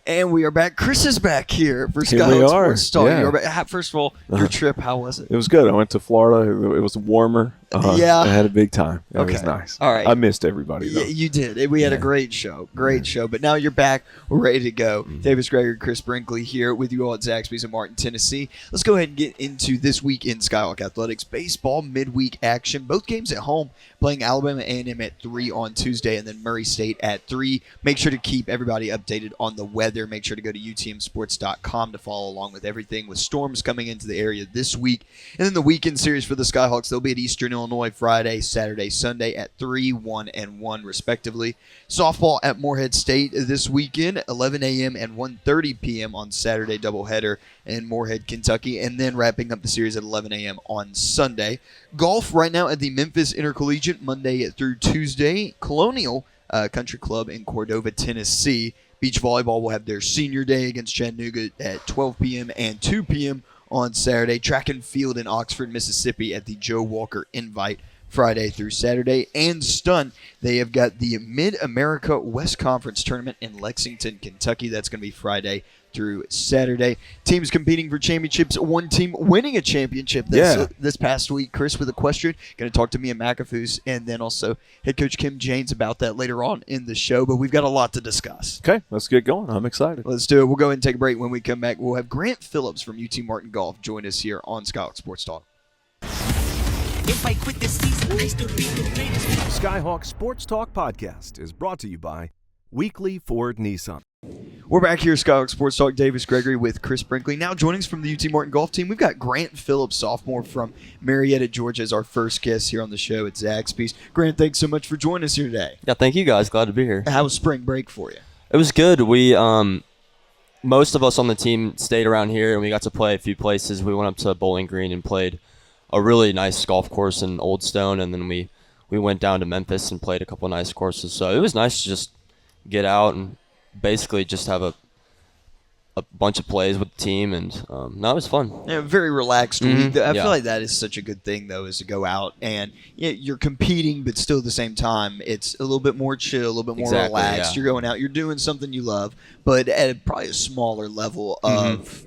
And we are back. Chris is back here for Here we Skyhawk are. Sports Talk. Yeah. You're back. First of all, your trip, how was it? It was good. I went to Florida. It was warmer. Yeah. I had a big time. It Okay. was nice. All right. I missed everybody, though. Yeah, you did. We had a great show. Show. But now you're back. We're ready to go. Davis Gregory, Chris Brinkley here with you all at Zaxby's in Martin, Tennessee. Let's go ahead and get into this week in Skyhawk Athletics. Baseball midweek action. Both games at home, playing Alabama A&M at 3 on Tuesday and then Murray State at 3. Make sure to keep everybody updated on the weather. Make sure to go to utmsports.com to follow along with everything with storms coming into the area this week. And then the weekend series for the Skyhawks, they'll be at Eastern Illinois Friday, Saturday, Sunday at 3, 1, and 1 respectively. Softball at Morehead State this weekend, 11 a.m. and 1:30 p.m. on Saturday doubleheader in Morehead, Kentucky, and then wrapping up the series at 11 a.m. on Sunday. Golf right now at the Memphis Intercollegiate Monday through Tuesday. Colonial Country Club in Cordova, Tennessee. Beach volleyball will have their senior day against Chattanooga at 12 p.m. and 2 p.m. on Saturday. Track and field in Oxford, Mississippi at the Joe Walker Invite Friday through Saturday. And stunt, they have got the Mid-America West Conference Tournament in Lexington, Kentucky. That's going to be Friday through Saturday. Teams competing for championships. One team winning a championship this past week. Chris with Equestrian. Going to talk to Mia McAfoos and then also head coach Kim Janes about that later on in the show. But we've got a lot to discuss. Okay, let's get going. I'm excited. Let's do it. We'll go ahead and take a break. When we come back, we'll have Grant Phillips from UT Martin Golf join us here on Skyhawk Sports Talk. If I quit this season, I still be the greatest. Skyhawk Sports Talk Podcast is brought to you by Weekly Ford Nissan. We're back here at Skyhawk Sports Talk. Davis Gregory with Chris Brinkley. Now joining us from the UT Martin Golf team, we've got Grant Phillips, sophomore from Marietta, Georgia, as our first guest here on the show at Zaxby's. Grant, thanks so much for joining us here today. Yeah, thank you guys. Glad to be here. How was spring break for you? It was good. We most of us on the team stayed around here, and we got to play a few places. We went up to Bowling Green and played a really nice golf course in Old Stone, and then we went down to Memphis and played a couple nice courses. So it was nice to just get out and basically just have a bunch of plays with the team, and no, it was fun. Yeah, very relaxed week. I Yeah. feel like that is such a good thing, though, is to go out and you're competing, but still at the same time, it's a little bit more chill, a little bit more relaxed. Yeah. You're going out, you're doing something you love, but at probably a smaller level of,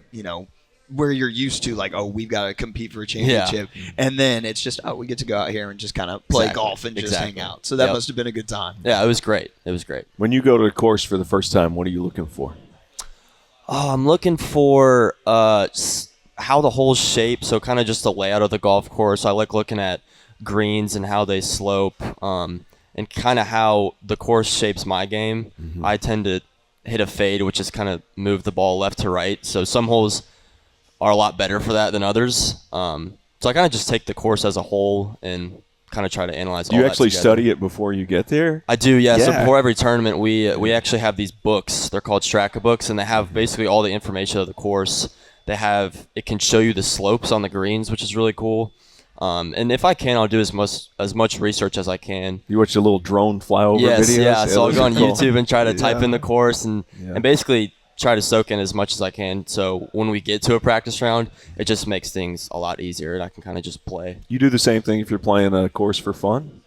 where you're used to, like, oh, we've got to compete for a championship. And then it's just, oh, we get to go out here and just kind of play golf and just hang out. So that must have been a good time. Yeah, it was great. It was great. When you go to the course for the first time, what are you looking for? Oh, I'm looking for how the holes shape, so kind of just the layout of the golf course. I like looking at greens and how they slope, and kind of how the course shapes my game. I tend to hit a fade, which is kind of move the ball left to right. So some holes are a lot better for that than others. So I kind of just take the course as a whole and kind of try to analyze all that. Do you actually together. study it before you get there? I do, yeah. So Yeah. before every tournament, we actually have these books. They're called Straka books, and they have basically all the information of the course. It can show you the slopes on the greens, which is really cool. And if I can, I'll do as much research as I can. You watch a little drone flyover videos? Yeah. So I'll those go are on cool. YouTube and try to type in the course and Yeah. basically try to soak in as much as I can. So when we get to a practice round, it just makes things a lot easier, and I can kind of just play. You do the same thing if you're playing a course for fun?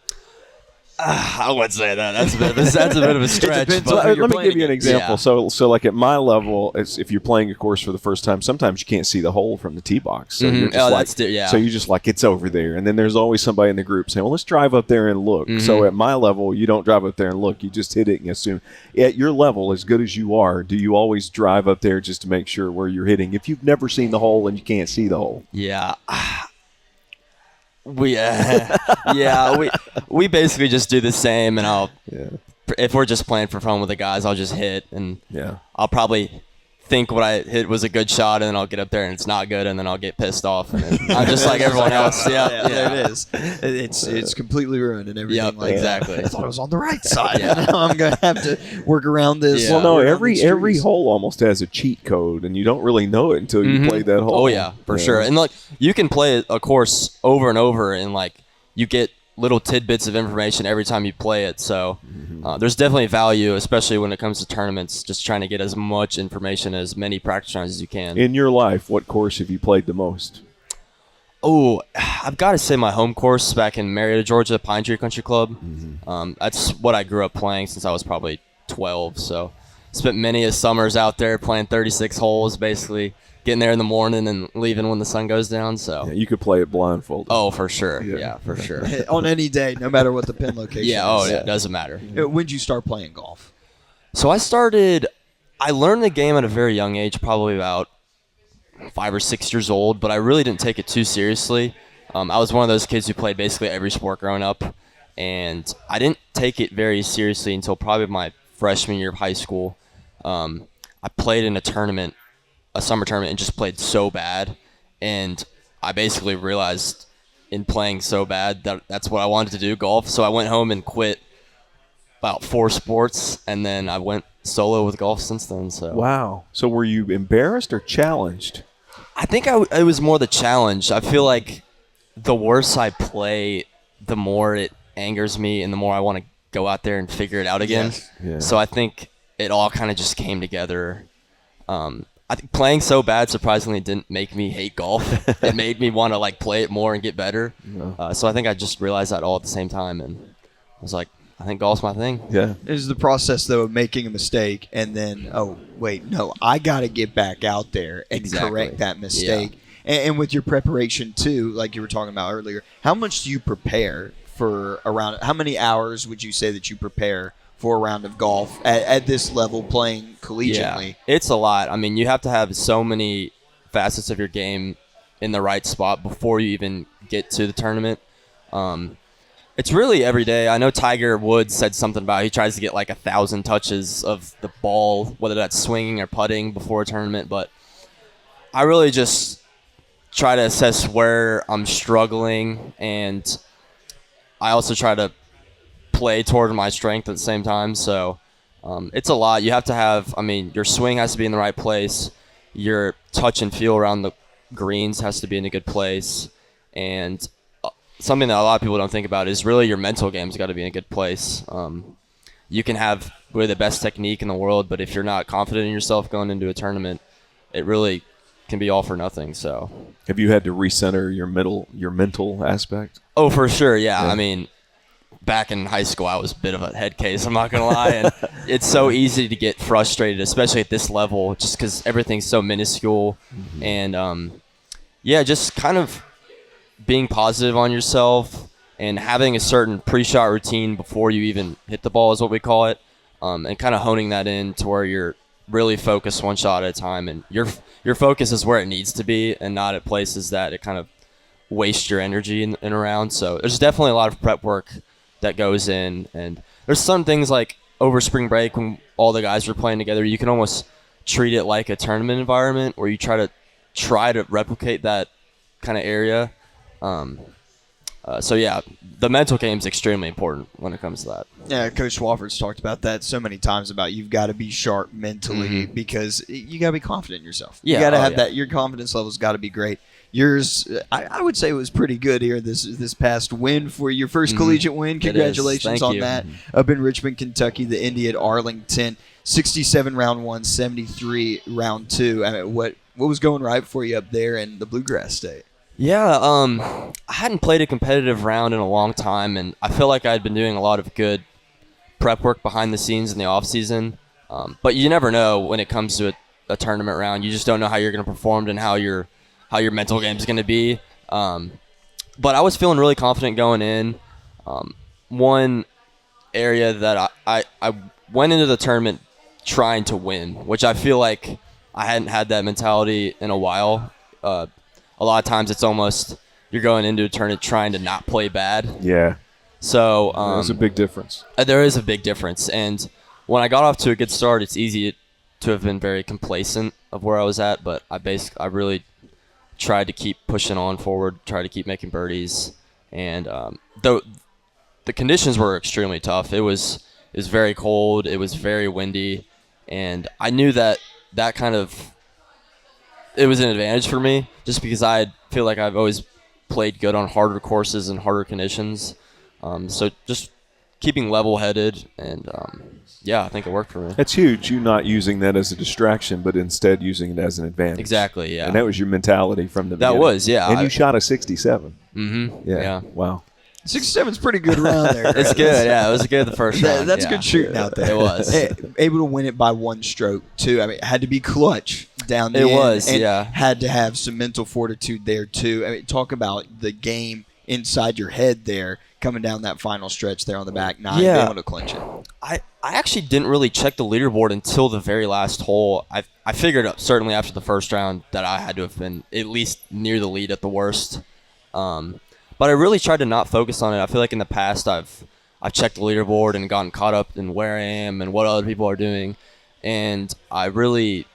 I wouldn't say that. That's a bit of a stretch. depends but on who Let you're me playing give you an against. example. So like at my level, if you're playing a course for the first time, sometimes you can't see the hole from the tee box. So you're just so you just like, it's over there. And then there's always somebody in the group saying, well, let's drive up there and look. So at my level, you don't drive up there and look. You just hit it and assume. At your level, as good as you are, do you always drive up there just to make sure where you're hitting? If you've never seen the hole and you can't see the hole. Yeah. We basically just do the same, and if we're just playing for fun with the guys, I'll just hit, and I'll probably think what I hit was a good shot, and then I'll get up there and it's not good, and then I'll get pissed off, and then I'm just like everyone else. There it is. It's completely ruined and everything. Yep, like exactly. That. I thought it was on the right side. Now I'm gonna have to work around this. Well, no, work around these every trees. hole almost has a cheat code, and you don't really know it until you play that hole. Oh yeah, for sure. And like you can play a course over and over, and like you get little tidbits of information every time you play it. So there's definitely value, especially when it comes to tournaments, just trying to get as much information, as many practice rounds as you can. In your life, what course have you played the most? Oh, I've got to say my home course back in Marietta, Georgia, Pine Tree Country Club. That's what I grew up playing since I was probably 12. So spent many a summers out there playing 36 holes, basically getting there in the morning and leaving when the sun goes down. So you could play it blindfolded. Oh, for sure. Yeah, for sure. On any day, no matter what the pin location is. It doesn't matter. When did you start playing golf? So I learned the game at a very young age, probably about 5 or 6 years old, but I really didn't take it too seriously. I was one of those kids who played basically every sport growing up, and I didn't take it very seriously until probably my freshman year of high school. I played in a summer tournament, and just played so bad, and I basically realized in playing so bad that that's what I wanted to do, golf. So I went home and quit about 4 sports, and then I went solo with golf since then. So wow. So were you embarrassed or challenged? I think it was more the challenge. I feel like the worse I play, the more it angers me and the more I want to go out there and figure it out again. Yes. Yeah. So I think it all kind of just came together. I think playing so bad surprisingly didn't make me hate golf. It made me want to play it more and get better. Yeah. So I think I just realized that all at the same time, and I was like, I think golf's my thing. Yeah. It is the process, though, of making a mistake and then, oh, wait, no, I got to get back out there and correct that mistake. Yeah. And with your preparation, too, like you were talking about earlier, how much do you prepare for a round? How many hours would you say that you prepare for a round of golf at this level playing collegiately? Yeah, it's a lot. I mean, you have to have so many facets of your game in the right spot before you even get to the tournament. It's really every day. I know Tiger Woods said something about he tries to get 1,000 touches of the ball, whether that's swinging or putting before a tournament. But I really just try to assess where I'm struggling, and I also try to play toward my strength at the same time. So it's a lot. You have to have, your swing has to be in the right place. Your touch and feel around the greens has to be in a good place. And something that a lot of people don't think about is really your mental game's got to be in a good place. You can have really the best technique in the world, but if you're not confident in yourself going into a tournament, it really can be all for nothing. So, have you had to recenter your mental aspect? Oh, for sure. Yeah. Back in high school, I was a bit of a head case, I'm not going to lie. And it's so easy to get frustrated, especially at this level, just because everything's so minuscule. Mm-hmm. And, just kind of being positive on yourself and having a certain pre-shot routine before you even hit the ball is what we call it, and kind of honing that in to where you're really focused one shot at a time, and your focus is where it needs to be and not at places that it kind of wastes your energy in around. So there's definitely a lot of prep work that goes in, and there's some things like over spring break when all the guys were playing together, you can almost treat it like a tournament environment where you try to replicate that kind of area. The mental game is extremely important when it comes to that. Yeah, Coach Swafford's talked about that so many times about you've got to be sharp mentally because you got to be confident in yourself. Yeah, you got to have that. Your confidence level's got to be great. Yours, I would say, it was pretty good here this past win for your first collegiate win. Congratulations on that. Up in Richmond, Kentucky, the Indy at Arlington, 67 round 1, 73 round 2. What was going right for you up there in the Bluegrass State? Yeah, I hadn't played a competitive round in a long time, and I feel like I'd been doing a lot of good prep work behind the scenes in the off season. But you never know when it comes to a tournament round. You just don't know how you're going to perform and how your mental game is going to be. But I was feeling really confident going in. One area that I went into the tournament trying to win, which I feel like I hadn't had that mentality in a while. A lot of times it's almost you're going into a tournament trying to not play bad. Yeah. So there's a big difference. There is a big difference. And when I got off to a good start, it's easy to have been very complacent of where I was at, but I really tried to keep pushing on forward, try to keep making birdies. And though the conditions were extremely tough. It was very cold, it was very windy, and I knew that kind of it was an advantage for me just because I feel like I've always played good on harder courses and harder conditions. So just keeping level-headed, and I think it worked for me. It's huge, you not using that as a distraction, but instead using it as an advantage. Exactly, yeah. And that was your mentality from the beginning. That was, yeah. And you shot a 67. Mm-hmm. Yeah. Wow. 67's pretty good around there. It's good, yeah. It was good the first round. That's good shooting out there. It was. Able to win it by one stroke, too. I mean, it had to be clutch down the end. It was, and yeah. Had to have some mental fortitude there, too. I mean, talk about the game inside your head there, coming down that final stretch there on the back nine, being able to clinch it. I actually didn't really check the leaderboard until the very last hole. I figured certainly after the first round that I had to have been at least near the lead at the worst. But I really tried to not focus on it. I feel like in the past I've checked the leaderboard and gotten caught up in where I am and what other people are doing. And I really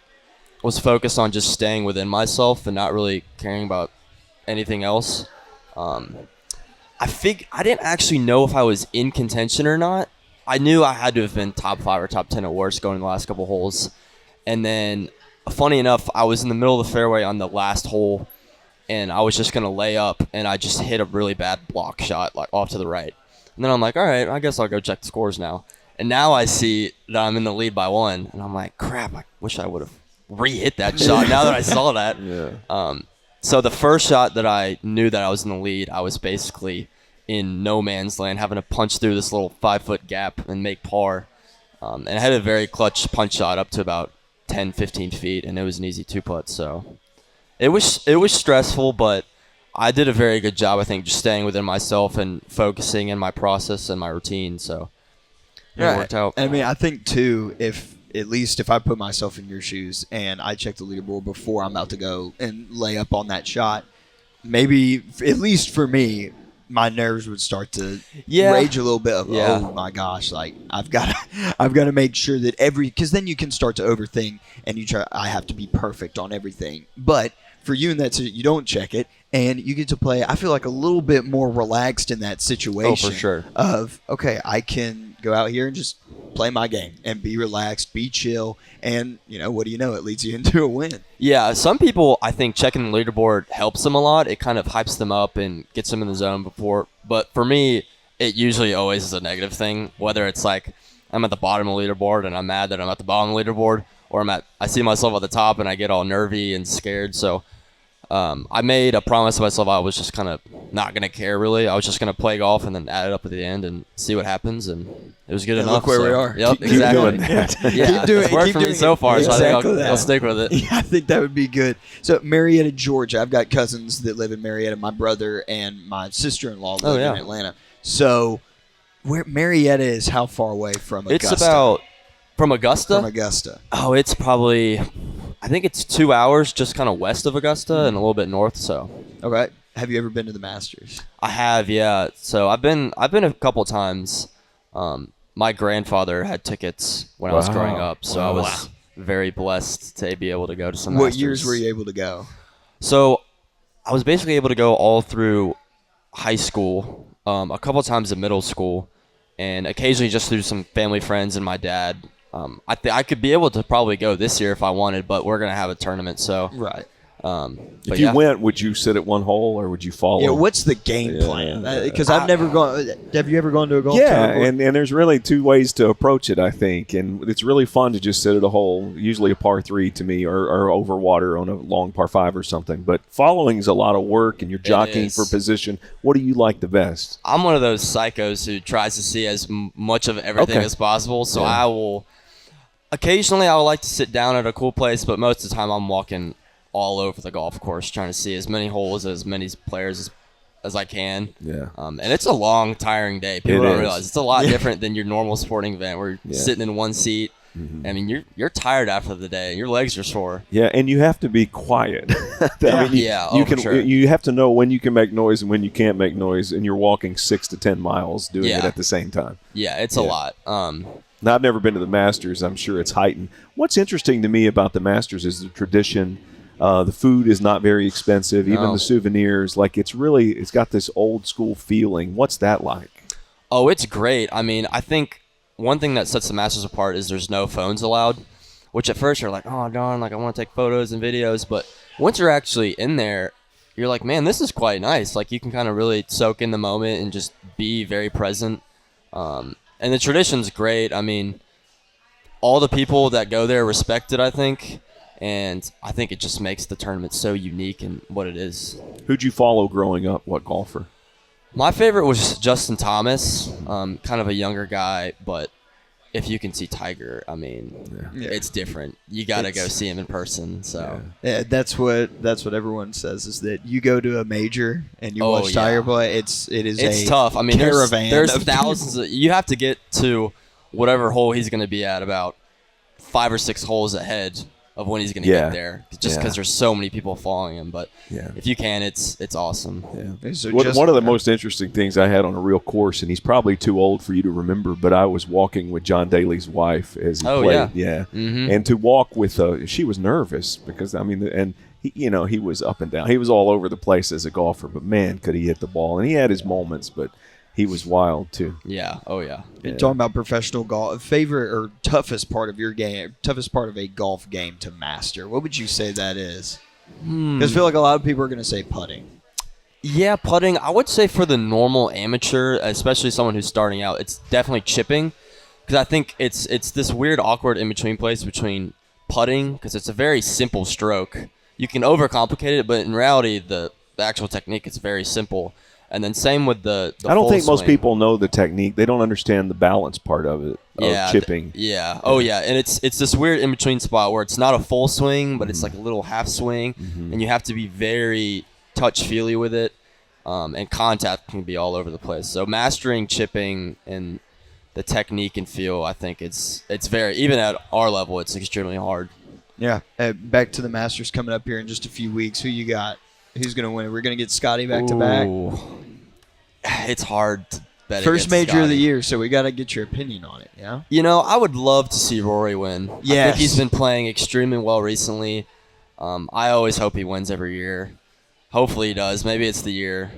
was focused on just staying within myself and not really caring about anything else. I didn't actually know if I was in contention or not. I knew I had to have been top 5 or top 10 at worst going the last couple holes. And then, funny enough, I was in the middle of the fairway on the last hole, and I was just going to lay up, and I just hit a really bad block shot like off to the right. And then I'm like, all right, I guess I'll go check the scores now. And now I see that I'm in the lead by 1, and I'm like, crap, I wish I would have re-hit that shot now that I saw that. Yeah. So the first shot that I knew that I was in the lead, I was basically in no man's land, having to punch through this little 5-foot gap and make par. And I had a very clutch punch shot up to about 10, 15 feet, and it was an easy 2-putt. So it was stressful, but I did a very good job, I think, just staying within myself and focusing in my process and my routine. So it worked out. I mean, I think, too, if I put myself in your shoes and I check the leaderboard before I'm about to go and lay up on that shot, maybe, at least for me, my nerves would start to rage a little bit of, oh my gosh, like I've got to make sure that because then you can start to overthink and I have to be perfect on everything. But for you in that you don't check it and you get to play, I feel like a little bit more relaxed in that situation. Oh, for sure. Of, okay, I can go out here and just play my game and be relaxed, be chill, and what do you know? It leads you into a win. Yeah, some people, I think checking the leaderboard helps them a lot. It kind of hypes them up and gets them in the zone before. But for me, it usually always is a negative thing. Whether it's like I'm at the bottom of the leaderboard and I'm mad that I'm at the bottom of the leaderboard, or I see myself at the top and I get all nervy and scared. So I made a promise to myself I was just kind of not going to care really. I was just going to play golf and then add it up at the end and see what happens, and it was good enough. Look where we are. Yep, keep exactly. doing that. Yeah, it's worked for me so far, so I think I'll stick with it. Yeah, I think that would be good. So Marietta, Georgia. I've got cousins that live in Marietta. My brother and my sister-in-law live in Atlanta. So where Marietta is how far away from Augusta? It's about from Augusta? From Augusta. Oh, it's probably, I think it's 2 hours just kind of west of Augusta and a little bit north. So. Okay. Have you ever been to the Masters? I have, yeah. So I've been a couple times. My grandfather had tickets when I was growing up, so I was very blessed to be able to go to some Masters. What years were you able to go? So I was basically able to go all through high school, a couple times in middle school, and occasionally just through some family friends and my dad. I could be able to probably go this year if I wanted, but we're going to have a tournament, so. Right. If you went, would you sit at one hole or would you follow? Yeah, what's the game plan? Because I've never gone. Have you ever gone to a golf tournament? And there's really 2 ways to approach it, I think. And it's really fun to just sit at a hole, usually a par 3 to me, or over water on a long par 5 or something. But following is a lot of work, and you're jockeying for position. What do you like the best? I'm one of those psychos who tries to see as much of everything as possible, so I will. Occasionally, I would like to sit down at a cool place, but most of the time, I'm walking all over the golf course trying to see as many holes, as many players as I can. Yeah. And it's a long, tiring day. People don't realize it's a lot different than your normal sporting event where you're sitting in one seat. Mm-hmm. I mean, you're tired after the day. Your legs are sore. Yeah, and you have to be quiet. Sure. You have to know when you can make noise and when you can't make noise, and you're walking 6 to 10 miles doing it at the same time. Yeah, it's a lot. Now, I've never been to the Masters. I'm sure it's heightened. What's interesting to me about the Masters is the tradition. The food is not very expensive. Even the souvenirs, it's got this old school feeling. What's that like? Oh, it's great. I mean, I think one thing that sets the Masters apart is there's no phones allowed, which at first you're like, oh, darn, like I want to take photos and videos. But once you're actually in there, you're like, man, this is quite nice. Like you can kind of really soak in the moment and just be very present. And the tradition's great. I mean, all the people that go there respect it, I think. And I think it just makes the tournament so unique in what it is. Who'd you follow growing up? What golfer? My favorite was Justin Thomas, kind of a younger guy, but if you can see Tiger, I mean, it's different. You got to go see him in person. So that's what everyone says is that you go to a major and you watch Tiger play. It's tough. I mean, there's thousands. You have to get to whatever hole he's going to be at about 5 or 6 holes ahead of when he's going to get there, just because there's so many people following him. But if you can, it's awesome. Yeah. So one of the most interesting things I had on a real course, and he's probably too old for you to remember, but I was walking with John Daly's wife as he played. Mm-hmm. And to walk with she was nervous because, I mean, and he was up and down. He was all over the place as a golfer, but man, could he hit the ball. And he had his moments, but he was wild too. Yeah. Oh yeah. You're talking about professional golf. Favorite or toughest part of your game? Toughest part of a golf game to master? What would you say that is? Because I feel like a lot of people are going to say putting. Yeah, putting. I would say for the normal amateur, especially someone who's starting out, it's definitely chipping. Because I think it's this weird, awkward in between place between putting, because it's a very simple stroke. You can overcomplicate it, but in reality, the actual technique is very simple. And then same with the I don't think most swing. people know the technique. They don't understand the balance part of it, of chipping. Oh, yeah. And it's this weird in-between spot where it's not a full swing, but it's like a little half swing. Mm-hmm. And you have to be very touch-feely with it. And contact can be all over the place. So mastering chipping and the technique and feel, I think it's very, even at our level, it's extremely hard. Yeah. Back to the Masters coming up here in just a few weeks. Who you got? Who's going to win? We're going to get Scotty back to back. It's hard to bet First major Scotty. of the year, so we got to get your opinion on it, yeah? I would love to see Rory win. Yes. I think he's been playing extremely well recently. I always hope he wins every year. Hopefully he does. Maybe it's the year.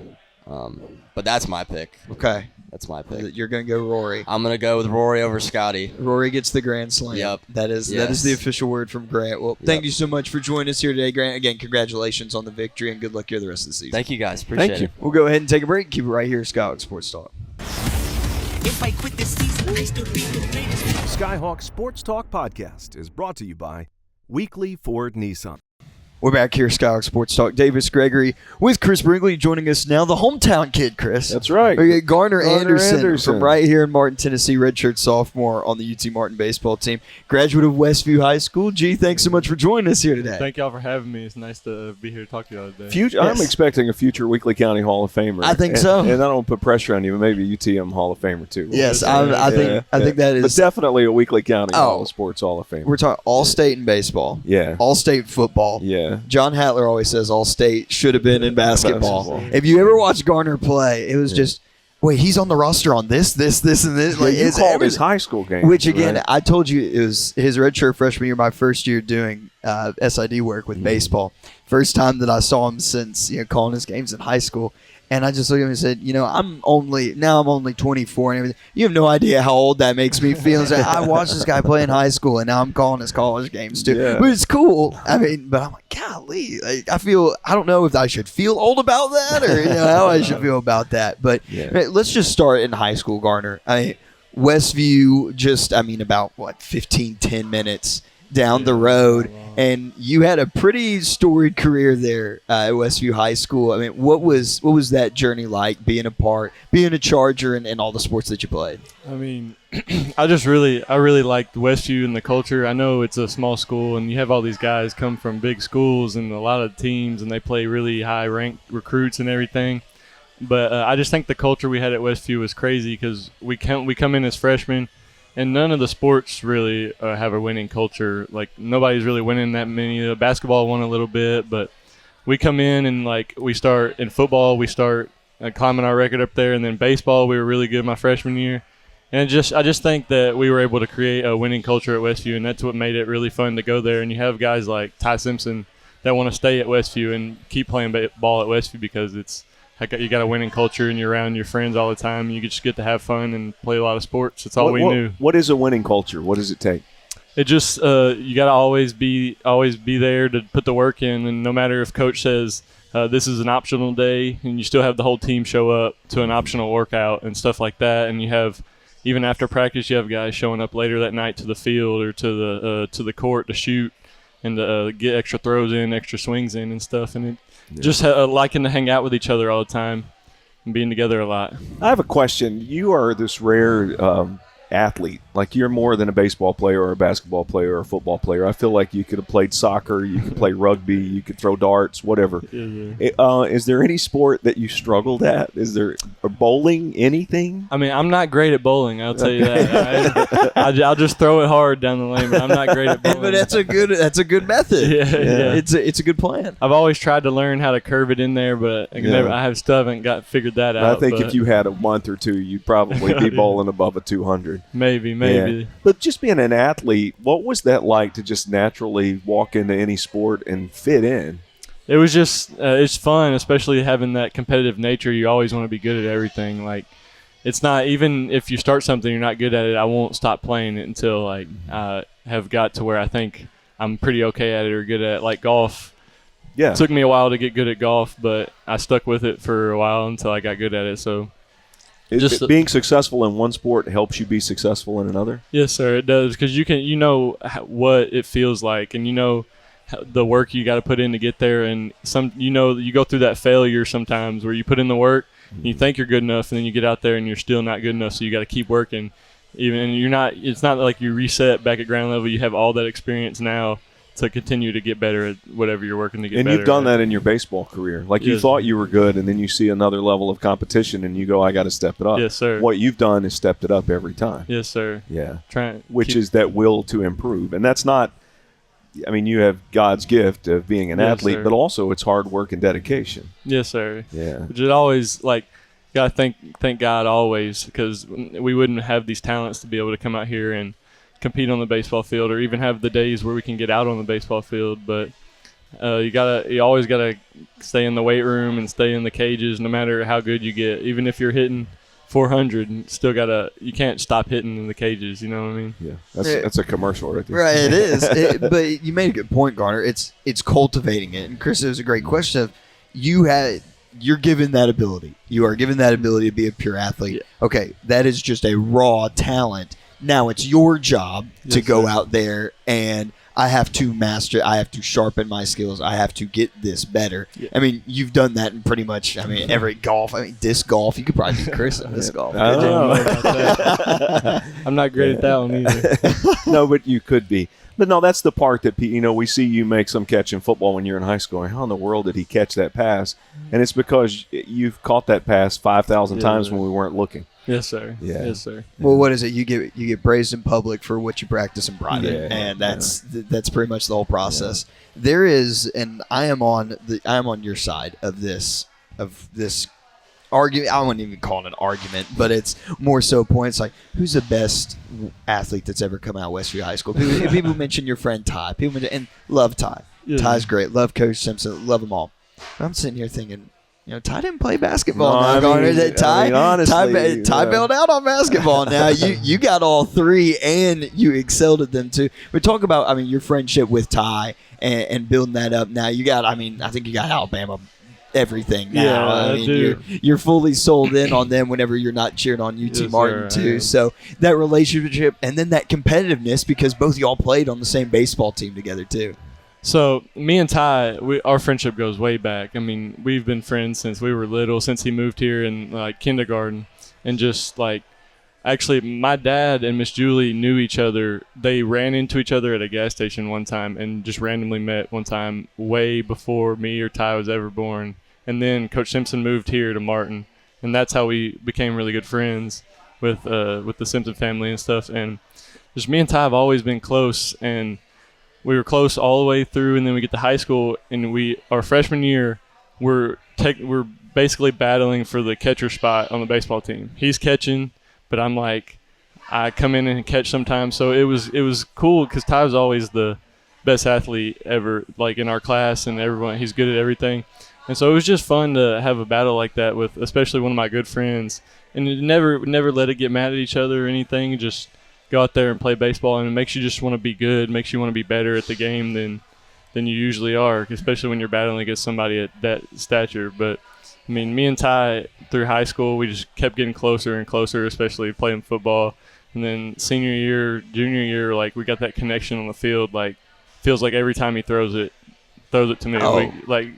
But that's my pick. Okay. That's my pick. You're going to go Rory. I'm going to go with Rory over Scotty. Rory gets the Grand Slam. Yep. That is the official word from Grant. Well, thank you so much for joining us here today, Grant. Again, congratulations on the victory, and good luck here the rest of the season. Thank you, guys. Appreciate it. We'll go ahead and take a break. Keep it right here, Skyhawk Sports Talk. If I quit this season, I still be the greatest. Skyhawk Sports Talk Podcast is brought to you by Weekly Ford Nissan. We're back here, Skyhawk Sports Talk. Davis Gregory with Chris Brinkley joining us now. The hometown kid, Chris. That's right. We got Garner Anderson from right here in Martin, Tennessee, redshirt sophomore on the UT Martin baseball team. Graduate of Westview High School. G, thanks so much for joining us here today. Thank y'all for having me. It's nice to be here to talk to y'all today. I'm expecting a future Weekly County Hall of Famer. I think so. And I don't put pressure on you, but maybe a UTM Hall of Famer too. Yes, I think that is. But definitely a Weekly County Hall of Sports Hall of Famer. We're talking all-state in baseball. Yeah. All-state football. Yeah. John Hattler always says All-State should have been in basketball. If you ever watched Garner play, it was just, wait, he's on the roster on this, and this. Like, you called his high school game. Which, again, I told you it was his redshirt freshman year, my first year doing SID work with baseball. First time that I saw him since calling his games in high school. And I just looked at him and said, I'm only 24 and everything. You have no idea how old that makes me feel. Like, I watched this guy play in high school, and now I'm calling his college games too. Yeah. But it's cool. I mean, but I'm like, golly, I don't know if I should feel old about that or how I should feel about that. But let's just start in high school, Garner. Westview, about 10 minutes down the road, and you had a pretty storied career there at Westview High School. I mean, what was that journey like, being a Charger and all the sports that you played? I mean, I really liked Westview and the culture. I know it's a small school, and you have all these guys come from big schools and a lot of teams, and they play really high-ranked recruits and everything. But I just think the culture we had at Westview was crazy because we come in as freshmen, and none of the sports really have a winning culture. Like, nobody's really winning that many. Basketball won a little bit, but we come in and, we start in football, we start climbing our record up there. And then baseball, we were really good my freshman year. And I just think that we were able to create a winning culture at Westview, and that's what made it really fun to go there. And you have guys like Ty Simpson that want to stay at Westview and keep playing ball at Westview because you got a winning culture and you're around your friends all the time. You just get to have fun and play a lot of sports. That's all we knew. What is a winning culture? What does it take? It just you got to always be there to put the work in, and no matter if coach says this is an optional day, and you still have the whole team show up to an optional workout and stuff like that, and you have even after practice you have guys showing up later that night to the field or to the court to shoot and to get extra throws in, extra swings in and stuff, and just liking to hang out with each other all the time. and being together a lot. I have a question. You are this rare athlete. Like, you're more than a baseball player or a basketball player or a football player. I feel like you could have played soccer, you could play rugby, you could throw darts, whatever. Is there any sport that you struggled at? Is there bowling, anything? I mean, I'm not great at bowling, I'll tell you that. I'll just throw it hard down the lane, but I'm not great at bowling. But that's a good method. Yeah. It's a good plan. I've always tried to learn how to curve it in there, but I still haven't figured that out. I think if you had a month or two, you'd probably be bowling above a 200. Maybe. Yeah. But just being an athlete, what was that like to just naturally walk into any sport and fit in? It was just it's fun, especially having that competitive nature. You always want to be good at everything. Like, it's not, even if you start something you're not good at it, I won't stop playing it until like I have got to where I think I'm pretty okay at it or good at it. Like golf. Yeah. It took me a while to get good at golf, but I stuck with it for a while until I got good at it. So being successful in one sport helps you be successful in another? Yes, sir, it does, because you know what it feels like, and you know the work you got to put in to get there, and you go through that failure sometimes where you put in the work and you think you're good enough, and then you get out there and you're still not good enough, so you got to keep working. It's not like you reset back at ground level. You have all that experience now to continue to get better at whatever you're working to get better. And you've done that in your baseball career. Like, you thought you were good, and then you see another level of competition, and you go, I got to step it up. Yes, sir. What you've done is stepped it up every time. Yes, sir. Yeah. Which is that will to improve. And that's not, I mean, you have God's gift of being an athlete, sir. But also it's hard work and dedication. Yes, sir. Yeah. Which is always, like, got to thank God always, because we wouldn't have these talents to be able to come out here and compete on the baseball field, or even have the days where we can get out on the baseball field. But you always gotta stay in the weight room and stay in the cages, no matter how good you get. Even if you're hitting 400, you can't stop hitting in the cages. You know what I mean? Yeah, that's a commercial right there. Right, it is. But you made a good point, Garner. It's cultivating it. And Chris, it was a great question of you're given that ability. You are given that ability to be a pure athlete. Yeah. Okay, that is just a raw talent. Now it's your job to go out there, and I have to sharpen my skills. I have to get this better. Yeah. I mean, you've done that in pretty much, every golf. Disc golf. You could probably beat Chris in disc golf. I don't know about that. I'm not great at that one either. No, but you could be. But no, that's the part that, we see you make some catch in football when you're in high school. How in the world did he catch that pass? And it's because you've caught that pass 5,000 times when we weren't looking. Yes, sir. Yeah. Yes, sir. Well, what is it? You get praised in public for what you practice in private, and that's pretty much the whole process. Yeah. There is, and I am on your side of this argument. I wouldn't even call it an argument, but it's more so points like, who's the best athlete that's ever come out of Westview High School? People mention your friend Ty. And love Ty. Yeah. Ty's great. Love Coach Simpson. Love them all. But I'm sitting here thinking, Ty didn't play basketball. Ty bailed out on basketball. Now you got all three, and you excelled at them too. But talk about, your friendship with Ty and building that up. Now you got, I think you got Alabama everything now. You're fully sold in on them whenever you're not cheering on UT Martin too. So that relationship, and then that competitiveness, because both of y'all played on the same baseball team together too. So me and Ty, our friendship goes way back. We've been friends since we were little, since he moved here in kindergarten, and just actually my dad and Miss Julie knew each other. They ran into each other at a gas station one time and just randomly met one time way before me or Ty was ever born. And then Coach Simpson moved here to Martin, and that's how we became really good friends with the Simpson family and stuff. And just me and Ty have always been close, and we were close all the way through, and then we get to high school, and our freshman year, we're basically battling for the catcher spot on the baseball team. He's catching, but I come in and catch sometimes. So it was cool, because Ty was always the best athlete ever, in our class, and everyone. He's good at everything, and so it was just fun to have a battle like that with, especially one of my good friends, and never let it get mad at each other or anything. Just go out there and play baseball, and it makes you just want to be good, makes you want to be better at the game than you usually are, especially when you're battling against somebody at that stature. But, me and Ty, through high school, we just kept getting closer and closer, especially playing football. And then senior year, junior year, we got that connection on the field. Feels like every time he throws it, throws it to me.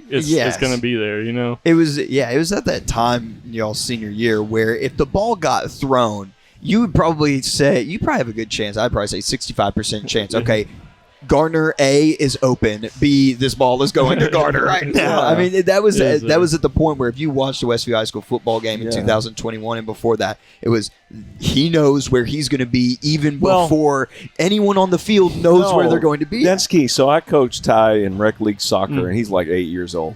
It's going to be there, you know? It was at that time, y'all's senior year, where if the ball got thrown, you would probably have a good chance. I'd probably say 65% chance. Okay, Garner A is open. B, this ball is going to Garner right now. I mean, that was at the point where if you watched the Westview High School football game in 2021 and before that, it was he knows where he's going to be even before anyone on the field knows where they're going to be. That's key. So I coach Ty in rec league soccer, and he's like 8 years old.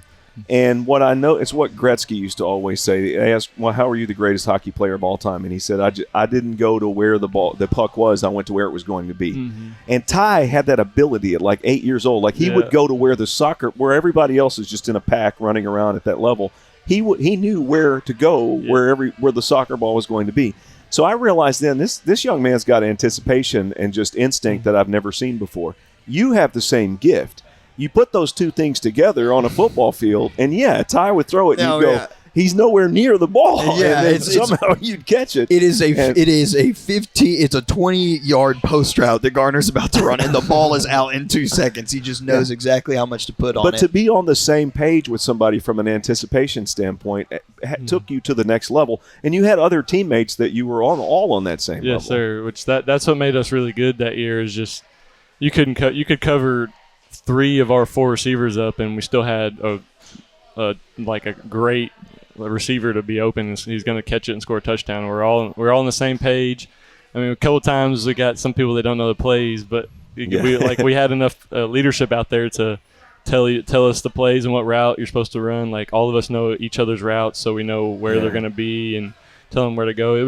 And what I know, it's what Gretzky used to always say. They asked, well, how are you the greatest hockey player of all time? And he said, I didn't go to where the puck was. I went to where it was going to be. Mm-hmm. And Ty had that ability at like 8 years old. Like he would go to where everybody else is just in a pack running around at that level. He knew where to go where the soccer ball was going to be. So I realized then this young man's got anticipation and just instinct that I've never seen before. You have the same gift. You put those two things together on a football field, and Ty would throw it, and you go, he's nowhere near the ball. Yeah, and somehow you'd catch it. It is a 20-yard post route that Garner's about to run, and the ball is out in 2 seconds. He just knows exactly how much to put on it. But to be on the same page with somebody from an anticipation standpoint took you to the next level, and you had other teammates that you were all on that same level. Yes, sir. Which that's what made us really good that year is just you could cover 3 of our 4 receivers up, and we still had a great receiver to be open. And he's going to catch it and score a touchdown. We're all on the same page. I mean, a couple of times we got some people that don't know the plays, but we had enough leadership out there to tell us the plays and what route you're supposed to run. Like all of us know each other's routes, so we know where they're going to be and tell them where to go. It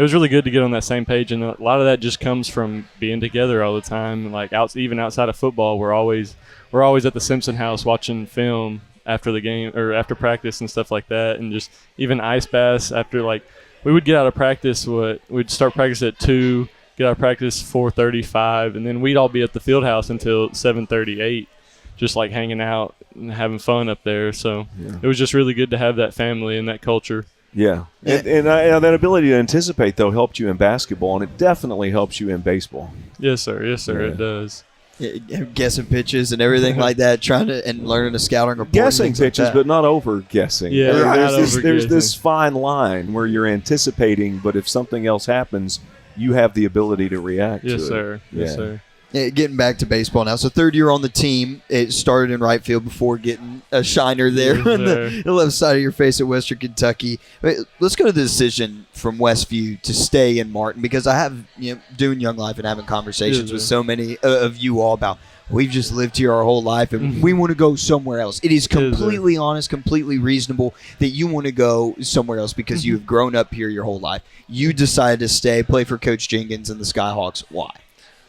was really good to get on that same page, and a lot of that just comes from being together all the time. Like even outside of football, we're always at the Simpson house watching film after the game or after practice and stuff like that, and just even ice baths after we would get out of practice. We'd start practice at 2, get out of practice 4:35, and then we'd all be at the field house until 7:38, just like hanging out and having fun up there. So it was just really good to have that family and that culture. Yeah, and that ability to anticipate, though, helped you in basketball, and it definitely helps you in baseball. Yes, sir. Yes, sir. Yeah. It does. Guessing pitches and everything like that, and learning a scouting report. Guessing pitches, but not over guessing. Yeah, there's this fine line where you're anticipating, but if something else happens, you have the ability to react to it. Yes, sir. Yes, sir. Getting back to baseball now. So third year on the team. It started in right field before getting a shiner there on the left side of your face at Western Kentucky. Let's go to the decision from Westview to stay in Martin, because I have doing Young Life and having conversations with so many of you all about we've just lived here our whole life and we want to go somewhere else. It is completely honest, completely reasonable that you want to go somewhere else because you've grown up here your whole life. You decided to stay, play for Coach Jenkins and the Skyhawks. Why?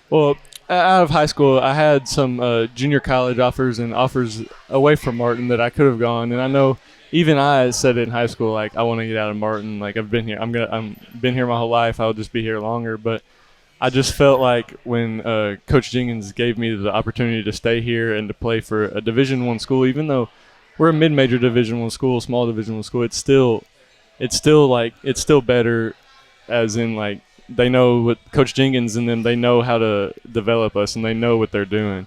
Well, out of high school, I had some junior college offers and offers away from Martin that I could have gone. And I know even I said it in high school, like, I want to get out of Martin. Like, I've been here. I'm been here my whole life. I'll just be here longer. But I just felt like when Coach Jenkins gave me the opportunity to stay here and to play for a Division I school, even though we're a mid-major Division I school, small Division I school, it's still better, as in, like, they know what Coach Jenkins and them, they know how to develop us, and they know what they're doing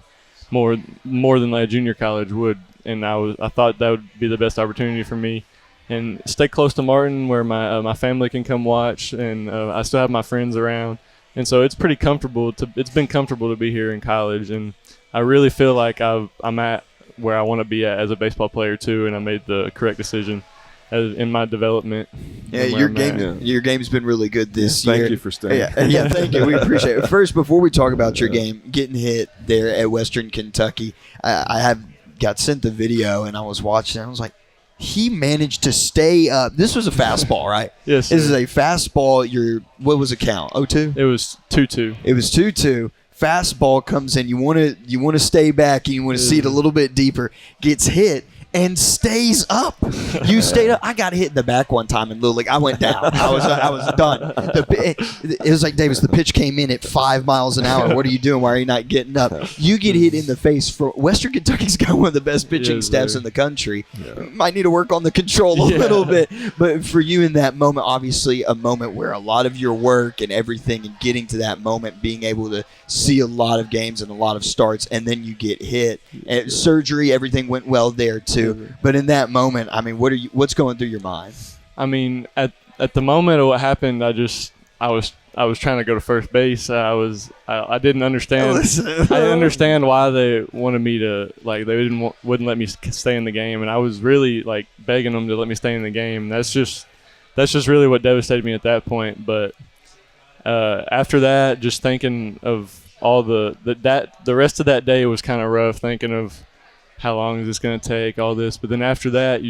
more than like a junior college would. And I thought that would be the best opportunity for me, and stay close to Martin where my family can come watch, and I still have my friends around, and so it's pretty comfortable. It's been comfortable to be here in college, and I really feel like I'm at where I want to be at as a baseball player too, and I made the correct decision in my development. Yeah, your game's been really good this year. Thank you for staying. Yeah, thank you. We appreciate it. First, before we talk about your game, getting hit there at Western Kentucky, I got sent the video, and I was watching it. I was like, he managed to stay up. This was a fastball, right? Yes, This is a fastball. What was the count? 0-2? It was 2-2. It was 2-2. Fastball comes in. You want to stay back, and you want to see it a little bit deeper. Gets hit. and stays up. You stayed up. I got hit in the back one time in Little League. I went down. I was done. It was like, Davis, the pitch came in at 5 miles an hour. What are you doing? Why are you not getting up? You get hit in the face. For Western Kentucky's got one of the best pitching staffs in the country. Might need to work on the control a little bit. But for you in that moment, obviously a moment where a lot of your work and everything and getting to that moment, being able to see a lot of games and a lot of starts, and then you get hit. And surgery, everything went well there too. But in that moment, I mean, what's going through your mind? I mean, at the moment of what happened, I was trying to go to first base. I didn't understand. I didn't understand why they wanted me to, like, they wouldn't let me stay in the game, and I was really like begging them to let me stay in the game. That's just really what devastated me at that point. But after that, just thinking of all the rest of that day was kind of rough, thinking of how long is this going to take, all this. But then after that,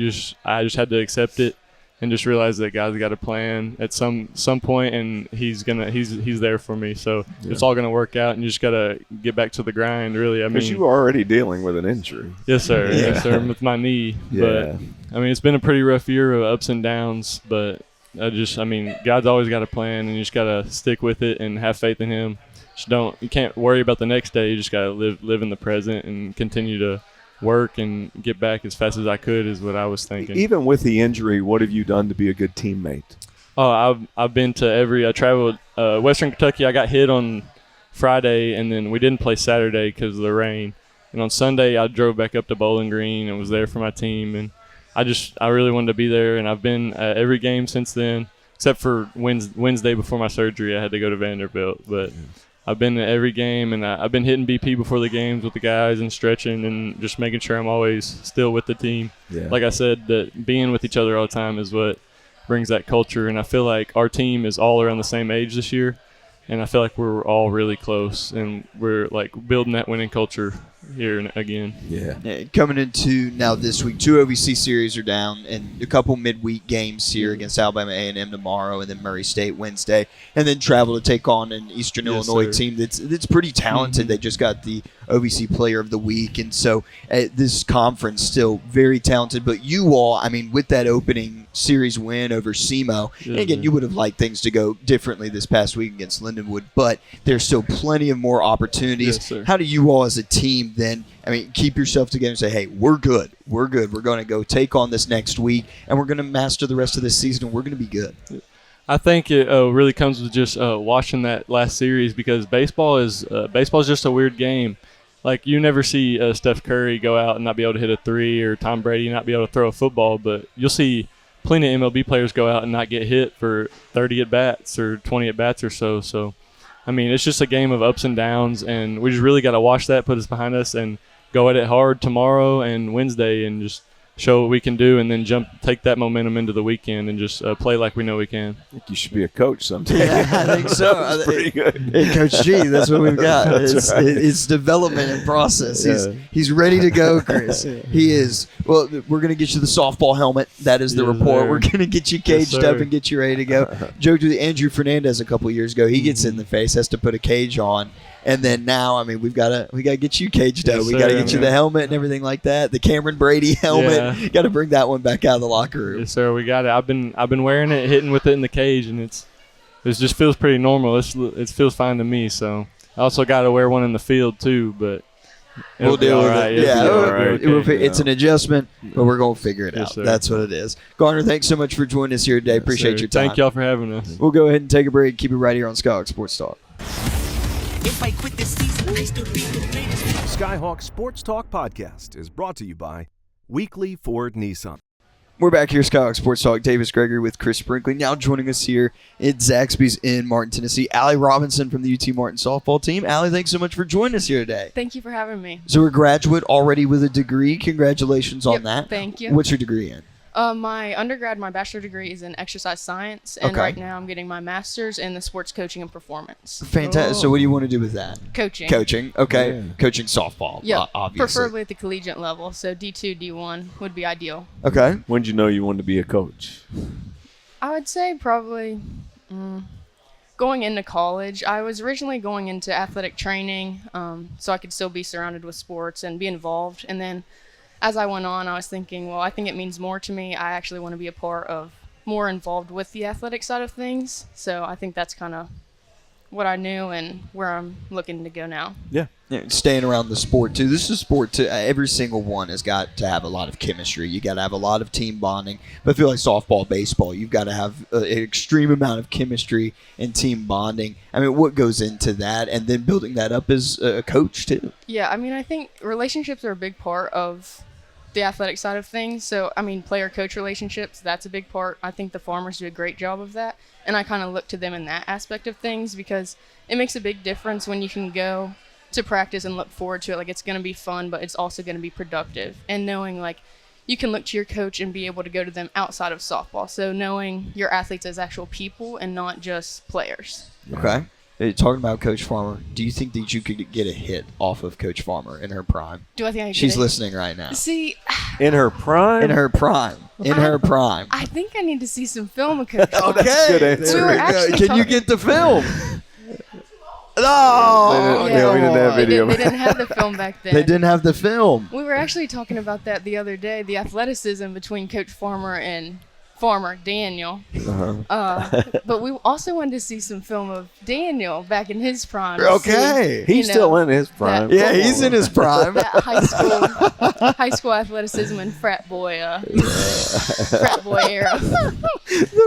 I just had to accept it and just realize that God's got a plan at some point, and he's there for me. So it's all going to work out, and you just got to get back to the grind, really. I mean, because you were already dealing with an injury. Yes, sir. Yeah. Yes, sir, with my knee. Yeah. But, I mean, it's been a pretty rough year of ups and downs, but God's always got a plan, and you just got to stick with it and have faith in him. You can't worry about the next day. You just got to live in the present and continue to work and get back as fast as I could is what I was thinking. Even with the injury, what have you done to be a good teammate? Oh, I've been to I traveled Western Kentucky. I got hit on Friday, and then we didn't play Saturday because of the rain. And on Sunday, I drove back up to Bowling Green and was there for my team. And I really wanted to be there, and I've been at every game since then, except for Wednesday before my surgery. I had to go to Vanderbilt, but I've been at every game, and I've been hitting BP before the games with the guys and stretching and just making sure I'm always still with the team. Yeah. Like I said, that being with each other all the time is what brings that culture, and I feel like our team is all around the same age this year, and I feel like we're all really close, and we're like building that winning culture here again. Yeah. Coming into now this week, 2 OVC series are down, and a couple midweek games here against Alabama A&M tomorrow, and then Murray State Wednesday, and then travel to take on an Eastern Illinois team that's pretty talented. They just got the OVC Player of the Week, and so this conference still very talented. But you all, I mean, with that opening series win over SEMO, and again, you would have liked things to go differently this past week against Lindenwood, but there's still plenty of more opportunities. How do you all as a team then, I mean, keep yourself together and say, hey, we're good. We're going to go take on this next week, and we're going to master the rest of this season, and we're going to be good? I think it really comes with just watching that last series, because baseball is just a weird game. Like, you never see Steph Curry go out and not be able to hit a three, or Tom Brady not be able to throw a football, but you'll see plenty of MLB players go out and not get hit for 30 at-bats or 20 at-bats or so. So, I mean, it's just a game of ups and downs, and we just really got to watch that, put us behind us, and go at it hard tomorrow and Wednesday and just show what we can do, and then take that momentum into the weekend and just play like we know we can. I think you should be a coach someday. Yeah, I think so. That's pretty good. Hey, Coach G, that's what we've got. It's development and process. He's ready to go, Chris. He is. Well, we're going to get you the softball helmet. That is the report. We're going to get you caged up and get you ready to go. Joked with Andrew Fernandez a couple years ago. He gets in the face, has to put a cage on. And then now, I mean, we got to get you caged up. We got to get you the helmet and everything like that. The Cameron Brady helmet. Got to bring that one back out of the locker room. Yes, sir. We got it. I've been wearing it, hitting with it in the cage, and it just feels pretty normal. It feels fine to me. So I also got to wear one in the field too, but we'll deal with it. Okay. It's an adjustment, but we're going to figure it out. Sir. That's what it is. Garner, thanks so much for joining us here today. Appreciate your time. Thank y'all for having us. We'll go ahead and take a break. Keep it right here on Skyhawk Sports Talk. If I quit this season, I still be the greatest. Skyhawk Sports Talk Podcast is brought to you by Weekly Ford Nissan. We're back here, Skyhawk Sports Talk. Davis Gregory with Chris Brinkley. Now joining us here at Zaxby's in Martin, Tennessee, Allie Robinson from the UT Martin softball team. Allie, thanks so much for joining us here today. Thank you for having me. So we're a graduate already with a degree. Congratulations on that. Thank you. What's your degree in? My bachelor degree is in exercise science, and right now I'm getting my master's in the sports coaching and performance. Fantastic. So what do you want to do with that? Coaching. Coaching. Okay. Yeah. Coaching softball. Yeah. Obviously. Preferably at the collegiate level. So D2, D1 would be ideal. Okay. When did you know you wanted to be a coach? I would say probably going into college. I was originally going into athletic training, so I could still be surrounded with sports and be involved. And then as I went on, I was thinking, well, I think it means more to me. I actually want to be a part of more involved with the athletic side of things. So I think that's kind of what I knew and where I'm looking to go now. Yeah. Staying around the sport too. This is a sport too. Every single one has got to have a lot of chemistry. You got to have a lot of team bonding. But I feel like softball, baseball, you've got to have an extreme amount of chemistry and team bonding. I mean, what goes into that, and then building that up as a coach too? Yeah, I mean, I think relationships are a big part of the athletic side of things. So, I mean, player-coach relationships, that's a big part. I think the Farmers do a great job of that. And I kind of look to them in that aspect of things because it makes a big difference when you can go to practice and look forward to it. Like, it's going to be fun, but it's also going to be productive. And knowing, like, you can look to your coach and be able to go to them outside of softball. So knowing your athletes as actual people and not just players. Okay. Talking about Coach Farmer, do you think that you could get a hit off of Coach Farmer in her prime? Do I think I could? She's listening right now. See, in her prime? In her prime. In her prime. I think I need to see some film of Coach Farmer. Okay. Good answer. We were actually Can you get the film? We No. didn't have video. They didn't have the film back then. They didn't have the film. We were actually talking about that the other day, the athleticism between Coach Farmer and Farmer Daniel. But we also wanted to see some film of Daniel back in his prime. Okay. He's still in his prime. Yeah, he's in his prime. That high school athleticism and frat boy era. The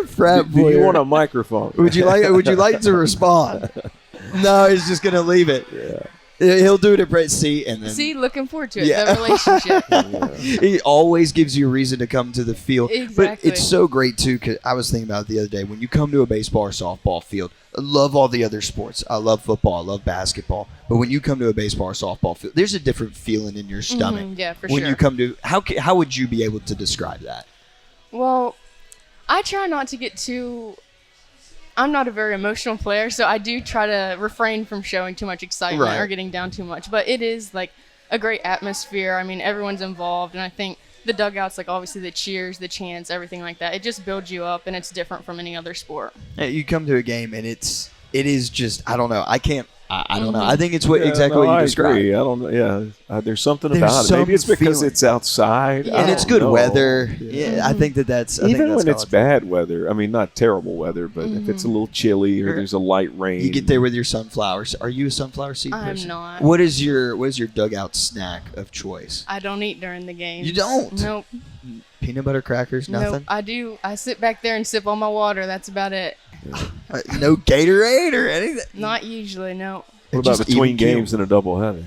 frat boy. Do you want a microphone? Would you like to respond? No, he's just gonna leave it. Yeah. He'll do it at Brett C. and then Looking forward to it. Yeah. The relationship. He always gives you a reason to come to the field. Exactly. But it's so great too, because I was thinking about it the other day. When you come to a baseball or softball field, I love all the other sports. I love football. I love basketball. But when you come to a baseball or softball field, there's a different feeling in your stomach. Yeah, for when sure. you come to how would you be able to describe that? Well, I try not to get too. I'm not a very emotional player, so I do try to refrain from showing too much excitement or getting down too much. But it is like a great atmosphere. I mean, everyone's involved, and I think the dugouts, like obviously the cheers, the chants, everything like that, it just builds you up, and it's different from any other sport. You come to a game, and it is just, I don't know. I don't know. I think it's exactly what you described. Agree. I don't know. Yeah, there's something about it. Maybe it's because it's outside. And it's good weather. Yeah, I think that's even when it's bad weather. I mean, not terrible weather, but if it's a little chilly or there's a light rain, you get there with your sunflowers. Are you a sunflower seed person? I'm not. What is your dugout snack of choice? I don't eat during the game. You don't? Nope. Peanut butter crackers, nothing? Nope. I do. I sit back there and sip on my water. That's about it. No Gatorade or anything? Not usually, no. What about between games and a doubleheader?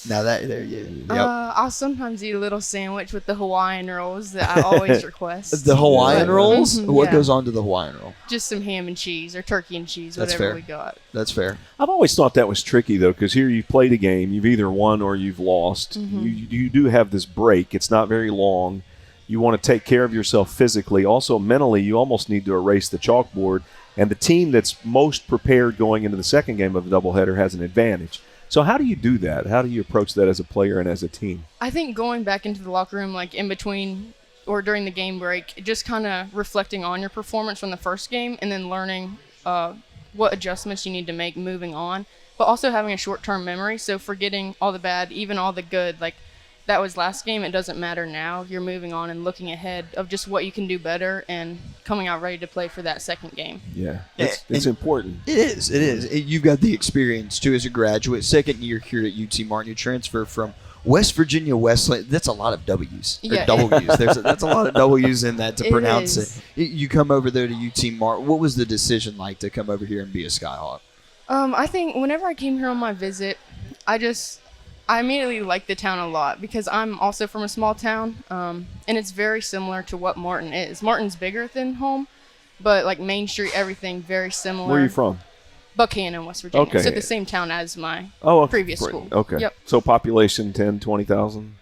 Now that there, yeah. Yep. I'll sometimes eat a little sandwich with the Hawaiian rolls that I always request. The Hawaiian rolls? What yeah. goes on to the Hawaiian roll? Just some ham and cheese or turkey and cheese, That's whatever fair. we got. That's fair. I've always thought that was tricky, though, because here you've played a game, you've either won or you've lost. You do have this break. It's not very long. You want to take care of yourself physically. Also, mentally, you almost need to erase the chalkboard. And the team that's most prepared going into the second game of the doubleheader has an advantage. So how do you do that? How do you approach that as a player and as a team? I think going back into the locker room, like in between or during the game break, just kind of reflecting on your performance from the first game and then learning what adjustments you need to make moving on, but also having a short-term memory. So forgetting all the bad, even all the good, like that was last game, it doesn't matter now. You're moving on and looking ahead of just what you can do better and coming out ready to play for that second game. Yeah, it's important. It is. You've got the experience, too, as a graduate. Second year here at UT Martin. You transfer from West Virginia Wesleyan. That's a lot of W's. Yeah. W's. That's a lot of W's in that to pronounce is. it. You come over there to UT Martin. What was the decision like to come over here and be a Skyhawk? I think whenever I came here on my visit, I immediately liked the town a lot because I'm also from a small town, and it's very similar to what Martin is. Martin's bigger than home, but like Main Street, everything very similar. Where are you from? Buchanan, West Virginia. Okay. So the same town as my previous school. Okay. Yep. So population 10, 20,000?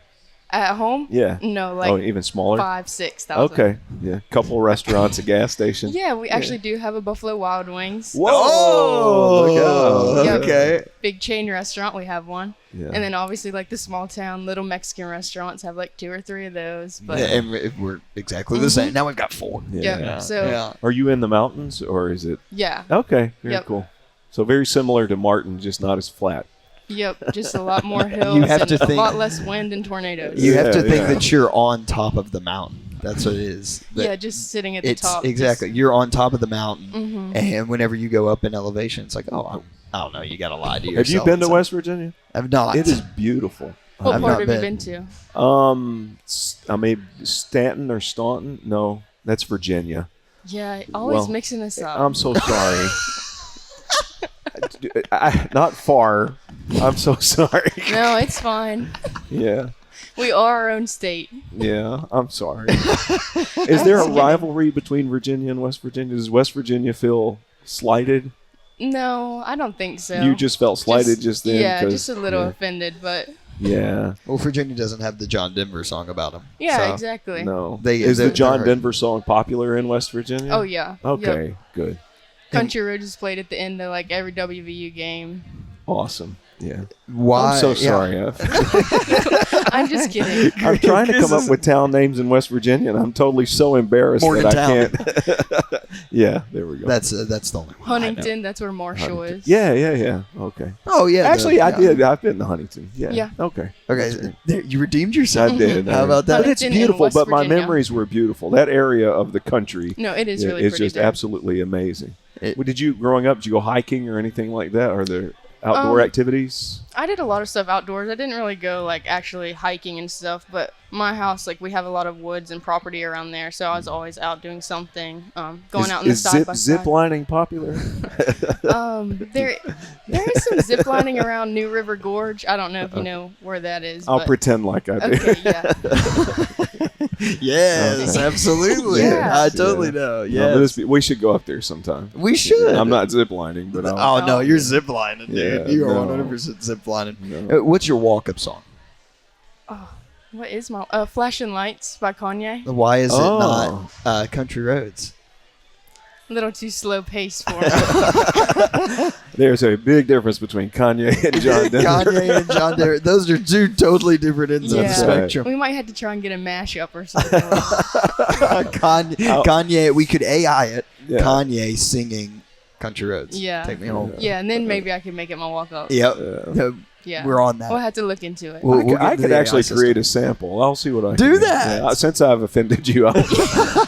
At home? Yeah. No, like even smaller? 5,000, 6,000. Okay. Yeah. Couple restaurants, a gas station. Yeah, we actually do have a Buffalo Wild Wings. Whoa! Look out. Yep. Okay. Big chain restaurant, we have one. Yeah. And then obviously like the small town little Mexican restaurants have like 2 or 3 of those. But Yeah, and we're exactly the same. Now we've got 4. yeah. So Are you in the mountains or is it? yeah. Okay. Very Yep. cool. So very similar to Martin, just not as flat. Yep, just a lot more hills You have and to a think- lot less wind and tornadoes. You have to think Yeah. that you're on top of the mountain. That's what it is. That Yeah, just sitting at the it's top. exactly. You're on top of the mountain, Mhm. and whenever you go up in elevation, it's like, oh, I don't know. You got to lie to yourself. Have you been to It's West Virginia? like, I've not. It is beautiful. What I've part not have you been. been to? I mean Stanton or Staunton? No, that's Virginia. Yeah, always Well, mixing this up. I'm so sorry. Not far. I'm so sorry. No, it's fine. Yeah. We are our own state. Yeah, I'm sorry. Is there a rivalry between Virginia and West Virginia? Does West Virginia feel slighted? No, I don't think so. You just felt slighted just then? Yeah, 'cause- just a little yeah. offended, but Yeah. Well, Virginia doesn't have the John Denver song about him. yeah, so exactly. No. They- Is the they're- John they're- Denver song popular in West Virginia? Oh yeah. Okay, Yep. good. Country Roads is played at the end of like every WVU game. Awesome. Yeah. Why? I'm so yeah. sorry. I'm just kidding. I'm trying to come up with town names in West Virginia, and I'm totally so embarrassed that I can't. Yeah, there we go. That's the only one. I know. Huntington, that's where Marshall is. Yeah. Okay. Oh yeah. Actually, I yeah. did. I've been to Huntington. Yeah. Yeah. Okay. Okay, there, you redeemed yourself. I did. How about that? But it's Huntington in beautiful. West But my Virginia. memories were beautiful. That area of the country. No, it is Yeah, really it's pretty just there. absolutely amazing. It- Well, did you growing up? Did you go hiking or anything like that? Are there outdoor activities? I did a lot of stuff outdoors. I didn't really go like actually hiking and stuff, but my house, like we have a lot of woods and property around there, so I was always out doing something. Going out in the is side by zip side. lining popular? There is some zip lining around New River Gorge. I don't know if you know where that is. I'll but- pretend like I do. Okay, yeah. Yes, absolutely. Yeah. I totally know. No, Yeah, but we should go up there sometime. we should. I'm not zip lining, but I'll, Oh no, you're ziplining, dude. Yeah, you are no. 100% ziplining. No. What's your walk-up song? What is my Flashing Lights by Kanye? Why is it Oh. not Country Roads? A little too slow paced for me. There's a big difference between Kanye and John Denver. Kanye and John Denver. Those are two totally different ends of the Yeah. spectrum. We might have to try and get a mashup or something. Kanye, we could AI it. Yeah. Kanye singing Country Roads. Yeah. Take me home. Yeah, and then maybe I can make it my walk up. Yep. No, Yeah. we're on that. We'll have to look into it. We'll I get could to the AI actually system. create a sample. I'll see what I Do can that. Yeah, since I've offended you, I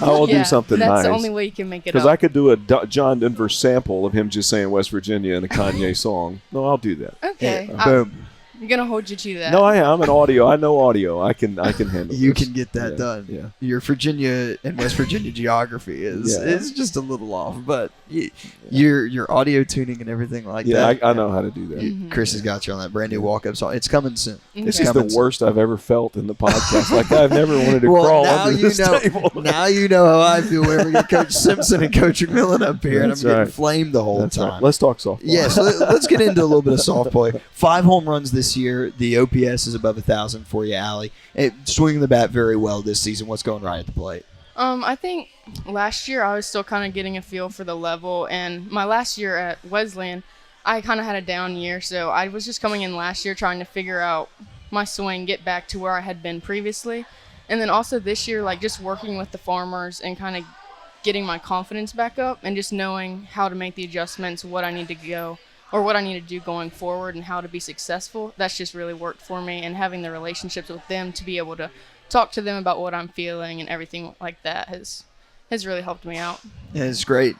will yeah, do something that's nice. the only way you can make it Because up. I could do a John Denver sample of him just saying West Virginia in a Kanye song. No, I'll do that. Okay. Yeah. Boom. I'm going to hold you to that. No, I'm an audio. I know audio. I can handle. You this. can get that Yeah, done. Yeah. Your Virginia and West Virginia geography is Yeah. is just a little off, but your audio tuning and everything like Yeah, that. I know how to do that. Chris has got you on that brand new walk-up song. It's coming soon. This Okay. is the worst I've ever felt in the podcast. Like I've never wanted to Well, crawl now under you this know. table. Now you know how I feel whenever we get Coach Simpson and Coach McMillan up here, That's and I'm getting right. flamed the whole That's time. right. Let's talk softball. Yes, let's get into a little bit of softball. 5 home runs this year. The OPS is above 1,000 for you, Allie. Swinging the bat very well this season. What's going right at the plate? I think last year I was still kind of getting a feel for the level, and my last year at Wesleyan, I kind of had a down year, so I was just coming in last year trying to figure out my swing, get back to where I had been previously, and then also this year, like just working with the farmers and kind of getting my confidence back up and just knowing how to make the adjustments, what I need to go or what I need to do going forward and how to be successful. That's just really worked for me, and having the relationships with them to be able to talk to them about what I'm feeling and everything like that has really helped me out. Yeah, it's great.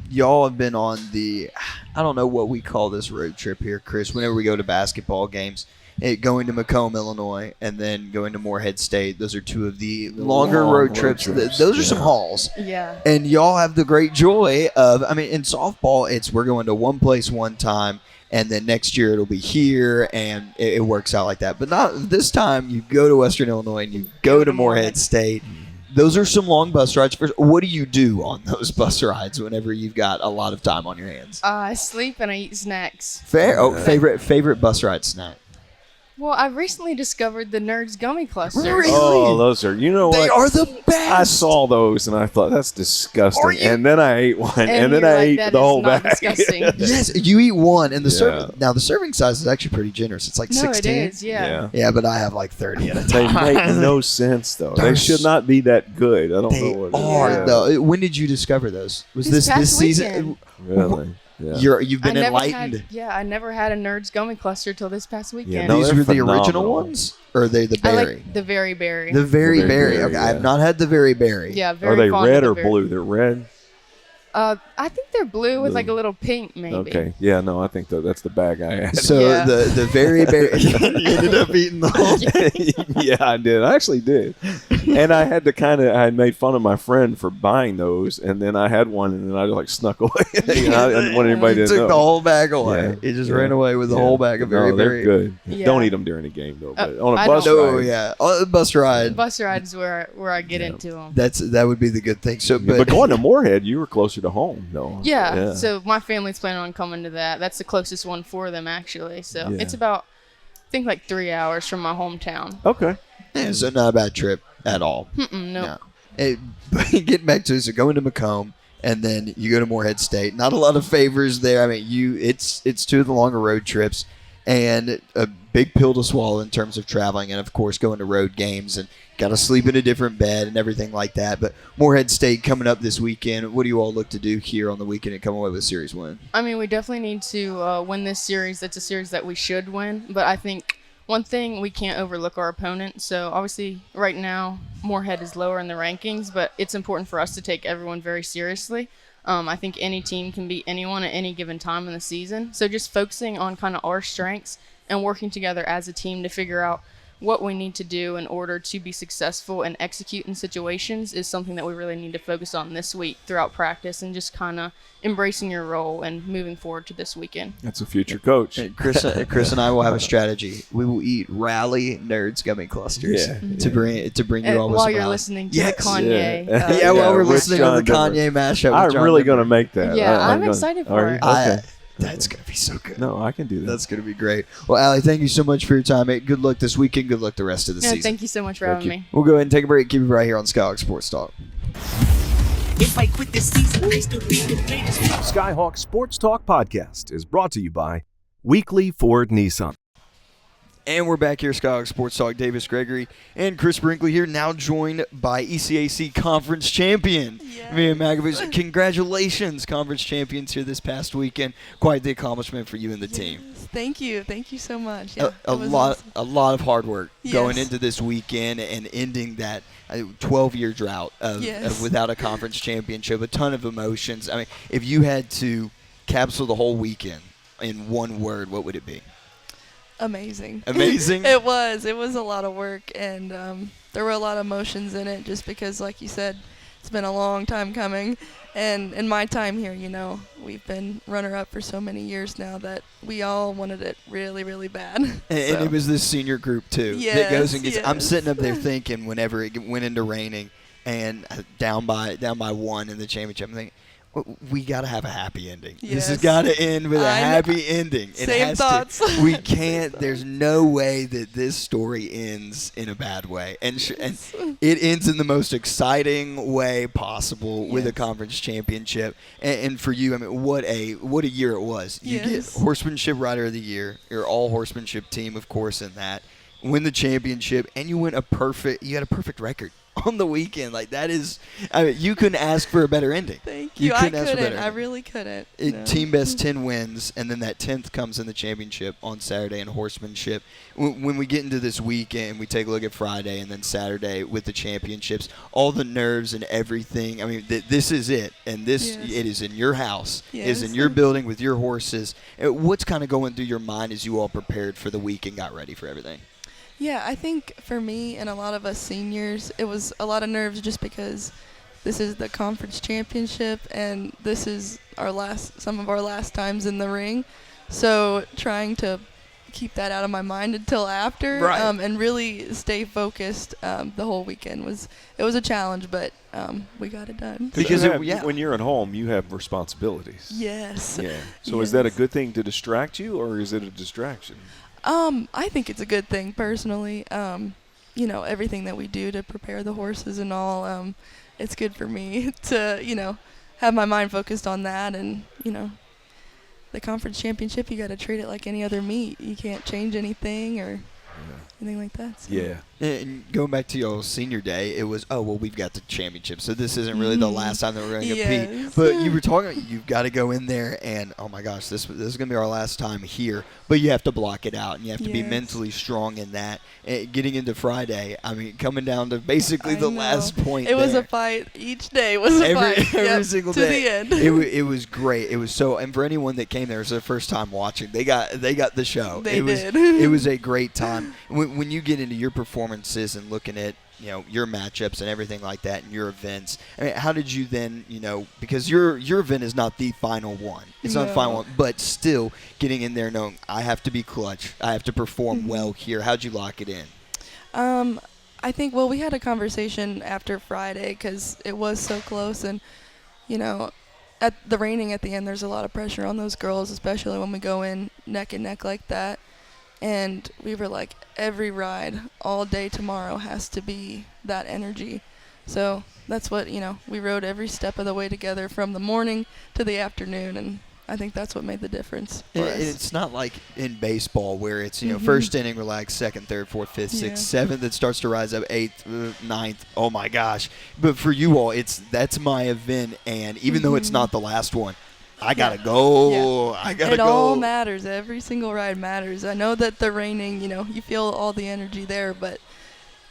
Y'all have been on the, I don't know what we call this road trip here, Chris. Whenever we go to basketball games, going to Macomb, Illinois, and then going to Morehead State. Those are two of the longer long road trips. Those are some hauls. Yeah. And y'all have the great joy of, I mean, in softball, it's we're going to one place one time, and then next year it'll be here, and it works out like that. But not this time. You go to Western Illinois and you go to Morehead State. Those are some long bus rides. First, what do you do on those bus rides whenever you've got a lot of time on your hands? I sleep and I eat snacks. Fair. Oh, favorite bus ride snack. Well, I've recently discovered the Nerds Gummy Clusters. Really? Oh, those are. You know They what? are the best. I saw those and I thought that's disgusting. Are you- And then I ate one, and then you're I like, ate "That the is whole not bag. disgusting." Yes, you eat one, and the Yeah. serving. Now the serving size is actually pretty generous. It's like No, 16. it is, yeah. Yeah, but I have like 30 at a They time. make no sense though. They're They should not be that good. I don't They know what. are it is. though. When did you discover those? Was This this past season? weekend. Really? You've been enlightened. I never had a Nerds Gummy Cluster till this past weekend. Yeah, no, These were the original phenomenal ones, or are they the I berry? like the very berry. The very berry. berry, Okay, yeah. I have not had the very berry. Yeah, very Are they fond red of or the berry. blue? They're red. I think they're blue with like a little pink, maybe. Okay. Yeah, no, I think that's the bag I had. So Yeah. the very berry. You ended up eating the whole thing. Yeah, I did. I actually did. And I had to I had made fun of my friend for buying those, and then I had one, and then I like snuck away. I didn't want anybody He to took know. the whole bag away. Yeah, He just yeah, ran away with the whole bag of very No, they're berry. good. Yeah. Don't eat them during the game though. But on a I bus don't. No, ride, yeah, oh, bus ride. Bus ride is where I get into them. That would be the good thing. So, But going to Moorhead, you were closer to home, though. Yeah, so my family's planning on coming to that. That's the closest one for them, actually. So Yeah. it's about, I think, like 3 hours from my hometown. Okay. yeah, so not a bad trip at all. No. Getting back to it, so going to Macomb, and then you go to Moorhead State. Not a lot of favors there. I mean, it's two of the longer road trips, and a big pill to swallow in terms of traveling, and of course going to road games and got to sleep in a different bed and everything like that. But Moorhead State coming up this weekend. What do you all look to do here on the weekend and come away with a series win? I mean, we definitely need to win this series. It's a series that we should win, but I think one thing, we can't overlook our opponent. So obviously right now Moorhead is lower in the rankings, but it's important for us to take everyone very seriously. I think any team can beat anyone at any given time in the season. So just focusing on kind of our strengths and working together as a team to figure out what we need to do in order to be successful and execute in situations is something that we really need to focus on this week throughout practice, and just kind of embracing your role and moving forward to this weekend. That's a future coach. Chris and I will have a strategy. We will eat Rally Nerds Gummy Clusters to bring you all with while some you're rally. listening to Yes. the Kanye. Yeah. While we're with listening to the John Kanye mashup. I'm with John really Denver. going to make that. Yeah, I'm gonna- excited for Are you? it. Okay. That's going to be so good. No, I can do that. That's going to be great. Well, Allie, thank you so much for your time. Hey, good luck this weekend. Good luck the rest of the No, season. thank you so much for Thank having you. me. We'll go ahead and take a break. Keep it right here on Skyhawk Sports Talk. If I quit this season, I still be the greatest. Skyhawk Sports Talk Podcast is brought to you by Weekly Ford Nissan. And we're back here, Skyhawk Sports Talk. Davis Gregory and Chris Brinkley here, now joined by ECAC Conference Champion Mia Magavuz. Congratulations, Conference Champions here this past weekend. Quite the accomplishment for you and the team. Thank you so much. Yeah, A it was lot, awesome. a lot of hard work going Yes. into this weekend and ending that 12-year drought of without a conference championship. A ton of emotions. I mean, if you had to capsule the whole weekend in one word, what would it be? Amazing. Amazing? It was a lot of work, and there were a lot of emotions in it, just because, like you said, it's been a long time coming. And in my time here, we've been runner-up for so many years now that we all wanted it really, really bad. And it was this senior group, too, that goes and gets. I'm sitting up there thinking whenever it went into raining and down by one in the championship, I'm thinking, we got to have a happy ending. This has Yes. to end with a I know. happy ending. It Same has thoughts. To. We can't. There's no way that this story ends in a bad way, and it ends in the most exciting way possible with a conference championship. And for you, I mean, what a year it was. You get Horsemanship Rider of the Year, your all horsemanship team, of course, in that. Win the championship, and you had a perfect record on the weekend. Like, that is, I mean, you couldn't ask for a better ending. Thank you. couldn't I ask for a better couldn't. I ending. really couldn't. No. Team best 10 wins, and then that 10th comes in the championship on Saturday in horsemanship. When we get into this weekend, we take a look at Friday and then Saturday with the championships, all the nerves and everything. I mean, this is it, and it is in your house, it is in your building with your horses. What's kind of going through your mind as you all prepared for the week and got ready for everything? Yeah, I think for me and a lot of us seniors, it was a lot of nerves just because this is the conference championship and this is some of our last times in the ring. So trying to keep that out of my mind until after, and really stay focused the whole weekend was a challenge, but we got it done. Because when you're at home, you have responsibilities. Yes. Yeah. So is that a good thing to distract you, or is it a distraction? I think it's a good thing personally. Everything that we do to prepare the horses and all, it's good for me to, have my mind focused on that. And, the conference championship, you got to treat it like any other meet. You can't change anything or anything like that. So. Yeah. And going back to your senior day, it was, oh, well, we've got the championship, so this isn't really the last time that we're going to compete. Yes. But you were talking, you've got to go in there and, oh, my gosh, this is going to be our last time here. But you have to block it out, and you have to be mentally strong in that. And getting into Friday, I mean, coming down to basically the last point It was there. a fight. Each day was a fight. Every single day. To the end. It was great. It was so, and for anyone that came there, it was their first time watching. They got the show. They did. It was a great time. When you get into your performances and looking at your matchups and everything like that and your events, I mean, how did you then because your event is not the final one. It's not the final one, but still getting in there knowing I have to be clutch. I have to perform well here. How'd you lock it in? I think we had a conversation after Friday because it was so close, and at the reining at the end, there's a lot of pressure on those girls, especially when we go in neck and neck like that. And we were like, every ride all day tomorrow has to be that energy. So that's what, we rode every step of the way together from the morning to the afternoon, and I think that's what made the difference for us. It's not like in baseball where it's, first inning, relax, second, third, fourth, fifth, sixth, seventh, it starts to rise up, eighth, ninth, oh my gosh. But for you all, that's my event, and even though it's not the last one, I gotta go. Yeah. I gotta go. It all matters. Every single ride matters. I know that the reining, you feel all the energy there, but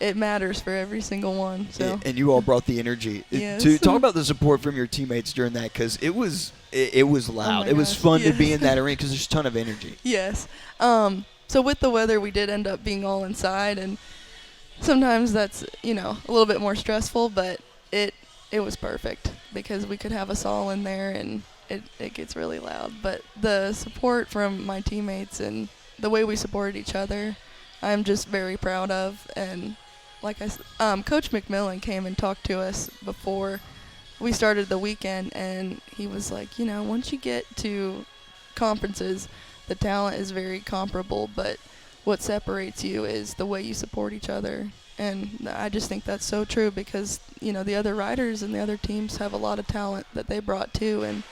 it matters for every single one. So. And you all brought the energy. Yes. To talk about the support from your teammates during that, because it was loud. It was fun to be in that arena because there's a ton of energy. Yes. So with the weather, we did end up being all inside, and sometimes that's a little bit more stressful, but it was perfect because we could have us all in there, and it gets really loud. But the support from my teammates and the way we supported each other, I'm just very proud of. And like I said, Coach McMillan came and talked to us before we started the weekend, and he was like, once you get to conferences, the talent is very comparable, but what separates you is the way you support each other. And I just think that's so true because, the other riders and the other teams have a lot of talent that they brought too,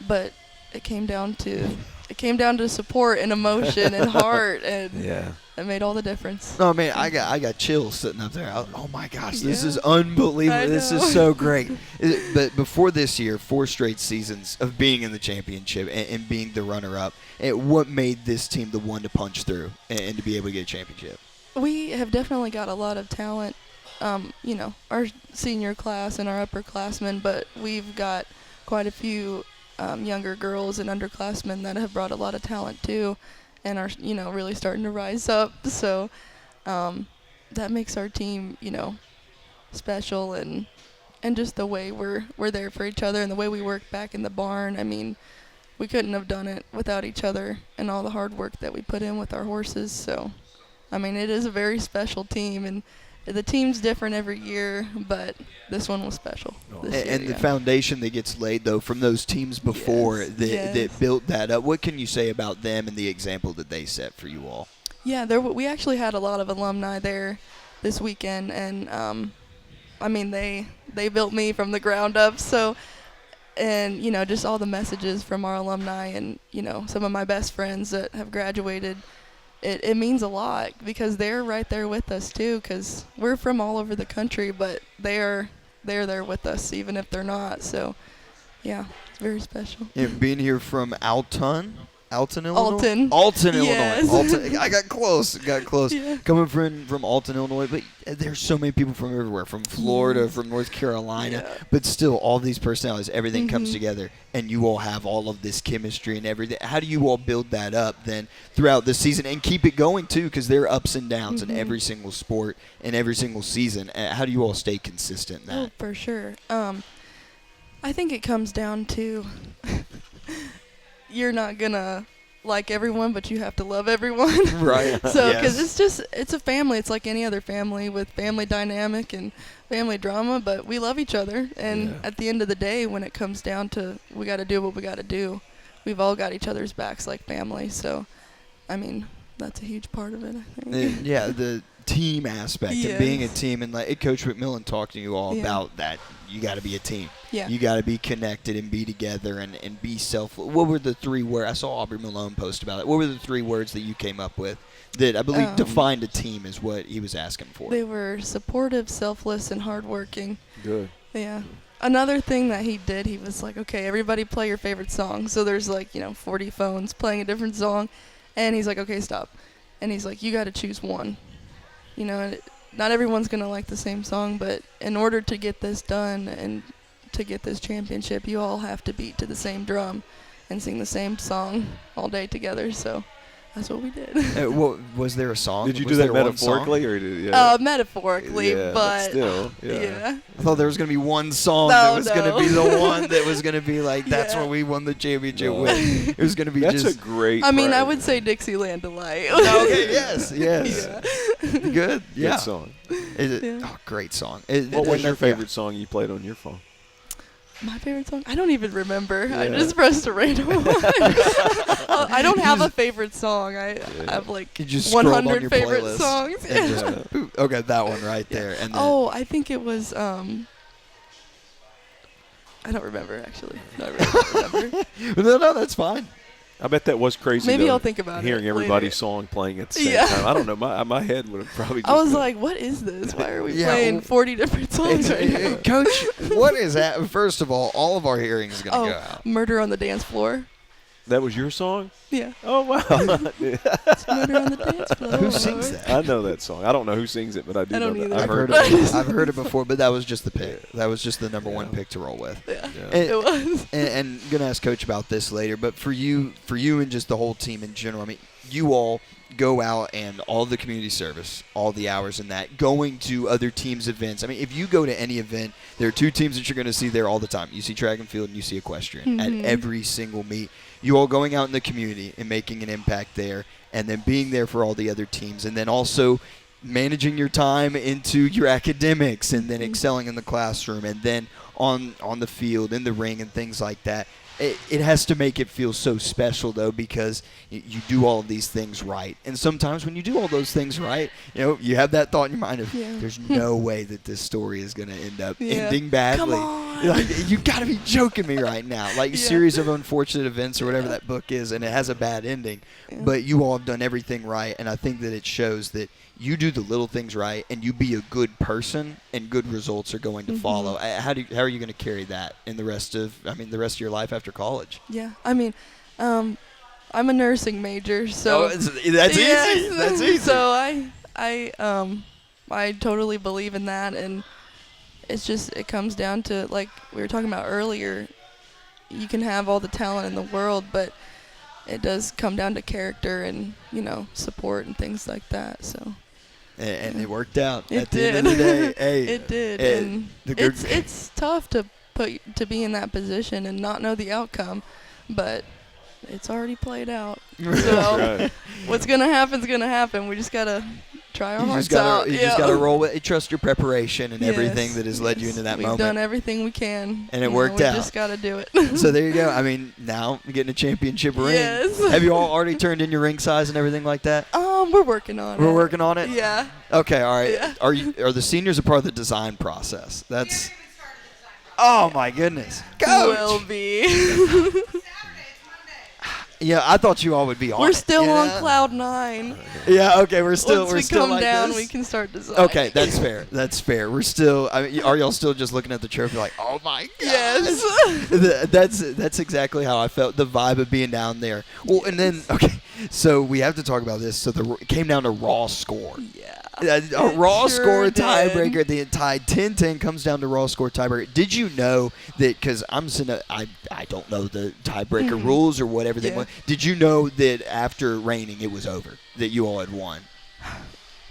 but it came down to support and emotion and heart, and it made all the difference. No, man, I got chills sitting up there. Oh my gosh, this is unbelievable. This is so great. But before this year, 4 straight seasons of being in the championship and being the runner-up, what made this team the one to punch through and to be able to get a championship? We have definitely got a lot of talent, our senior class and our upperclassmen, but we've got quite a few younger girls and underclassmen that have brought a lot of talent too, and are really starting to rise up. So that makes our team special, and just the way we're there for each other and the way we work back in the barn. I mean, we couldn't have done it without each other and all the hard work that we put in with our horses. So I mean, it is a very special team, and the team's different every year, but this one was special. The foundation that gets laid, though, from those teams before that built that up, what can you say about them and the example that they set for you all? Yeah, we actually had a lot of alumni there this weekend, and, I mean, they built me from the ground up, so, and, just all the messages from our alumni and, some of my best friends that have graduated. It means a lot because they're right there with us too, because we're from all over the country, but they're there with us even if they're not. So yeah, it's very special. And being here from Alton, Illinois. Yes. Alton. I got close. Yeah. Coming from Alton, Illinois, but there's so many people from everywhere, from Florida, from North Carolina, but still all these personalities, everything comes together, and you all have all of this chemistry and everything. How do you all build that up then throughout the season and keep it going too? Because there are ups and downs in every single sport and every single season. How do you all stay consistent in that? Oh, for sure. I think it comes down to you're not gonna like everyone, but you have to love everyone. Right. So, because it's a family. It's like any other family with family dynamic and family drama, but we love each other. And at the end of the day, when it comes down to we got to do what we got to do, we've all got each other's backs like family. So, I mean, that's a huge part of it, I think. The team aspect and being a team, and like Coach McMillan talked to you all about that. You got to be a team. Yeah. You got to be connected and be together and be self. What were the 3 words? I saw Aubrey Malone post about it. What were the 3 words that you came up with that I believe defined a team is what he was asking for? They were supportive, selfless, and hardworking. Good. Yeah. Another thing that he did, he was like, okay, everybody play your favorite song. So there's 40 phones playing a different song. And he's like, okay, stop. And he's like, you got to choose one. Not everyone's going to like the same song, but in order to get this done and to get this championship, you all have to beat to the same drum and sing the same song all day together. So that's what we did. Was there a song? Did you was do that there metaphorically or did metaphorically, but still, yeah. I thought there was going to be one song that was going to be the one that was going to be like, that's what we won the championship with. It was going to be that's just... a great I mean, I would say Dixieland Delight. Okay, yes. Yeah. Good. Yeah. Good song. Great song. What was your favorite song you played on your phone? My favorite song? I don't even remember. Yeah. I just pressed a random one. I don't have a favorite song. I have like 100 favorite songs. Okay, that one right there. And then I think it was I don't remember actually. No, I really don't remember. No, that's fine. I bet that was crazy. Maybe I'll think about hearing it everybody's later. song playing at the same time. I don't know. My head would have probably. I was like, "What is this? Why are we playing 40 different songs right now?" Coach, what is that? First of all of our hearing is going to go out. "Murder on the Dance Floor." That was your song? Yeah. Oh wow! It's "Murder on the Dance Floor." Who sings that? I know that song. I don't know who sings it, but I do know that. I've heard it before, but that was just the pick. That was just the number one pick to roll with. Yeah. And, it was. And I'm gonna ask Coach about this later, but for you and just the whole team in general, I mean, you all go out and all the community service, all the hours in that, going to other teams' events. I mean, if you go to any event, there are 2 teams that you're going to see there all the time. You see track and field and you see equestrian at every single meet. You all going out in the community and making an impact there, and then being there for all the other teams, and then also managing your time into your academics, and then excelling in the classroom, and then on the field, in the ring, and things like that. It has to make it feel so special, though, because you do all of these things right. And sometimes when you do all those things right, you have that thought in your mind of, there's no way that this story is going to end up ending badly. Come on. Like, you got to be joking me right now. Like a series of unfortunate events or whatever that book is, and it has a bad ending. Yeah. But you all have done everything right, and I think that it shows that you do the little things right, and you be a good person, and good results are going to follow. How are you going to carry that in the rest of your life after college? Yeah, I mean, I'm a nursing major, so that's easy. That's easy. So I totally believe in that, and it comes down to, like we were talking about earlier, you can have all the talent in the world, but it does come down to character and support and things like that. So. And it worked out at the end of the day. Hey, it did. And it's tough to be in that position and not know the outcome, but it's already played out. So what's gonna happen's gonna happen. We just gotta try our hearts out. You just gotta roll with it. Trust your preparation and everything that has led you into that moment. We've done everything we can, and it worked out. We just gotta do it. So there you go. I mean, now you're getting a championship ring. Yes. Have you all already turned in your ring size and everything like that? We're working on it. We're working on it? Yeah. Okay, all right. Yeah. Are the seniors a part of the design process? That's. Oh my goodness. Coach! Will be. Yeah, I thought you all would be on. We're still on cloud 9. Yeah, okay, we're still Once we come like down, this. we can start designing. Okay, that's fair. That's fair. We're still. I mean, are y'all still just looking at the trophy like, oh my god? Yes. That's exactly how I felt. The vibe of being down there. Well, and then so we have to talk about this. So it came down to raw score. Yeah. A raw score did. tiebreaker. The tied 10-10 comes down to raw score tiebreaker. Did you know that? Because I don't know the tiebreaker rules or whatever they want. Did you know that after raining it was over? That you all had won.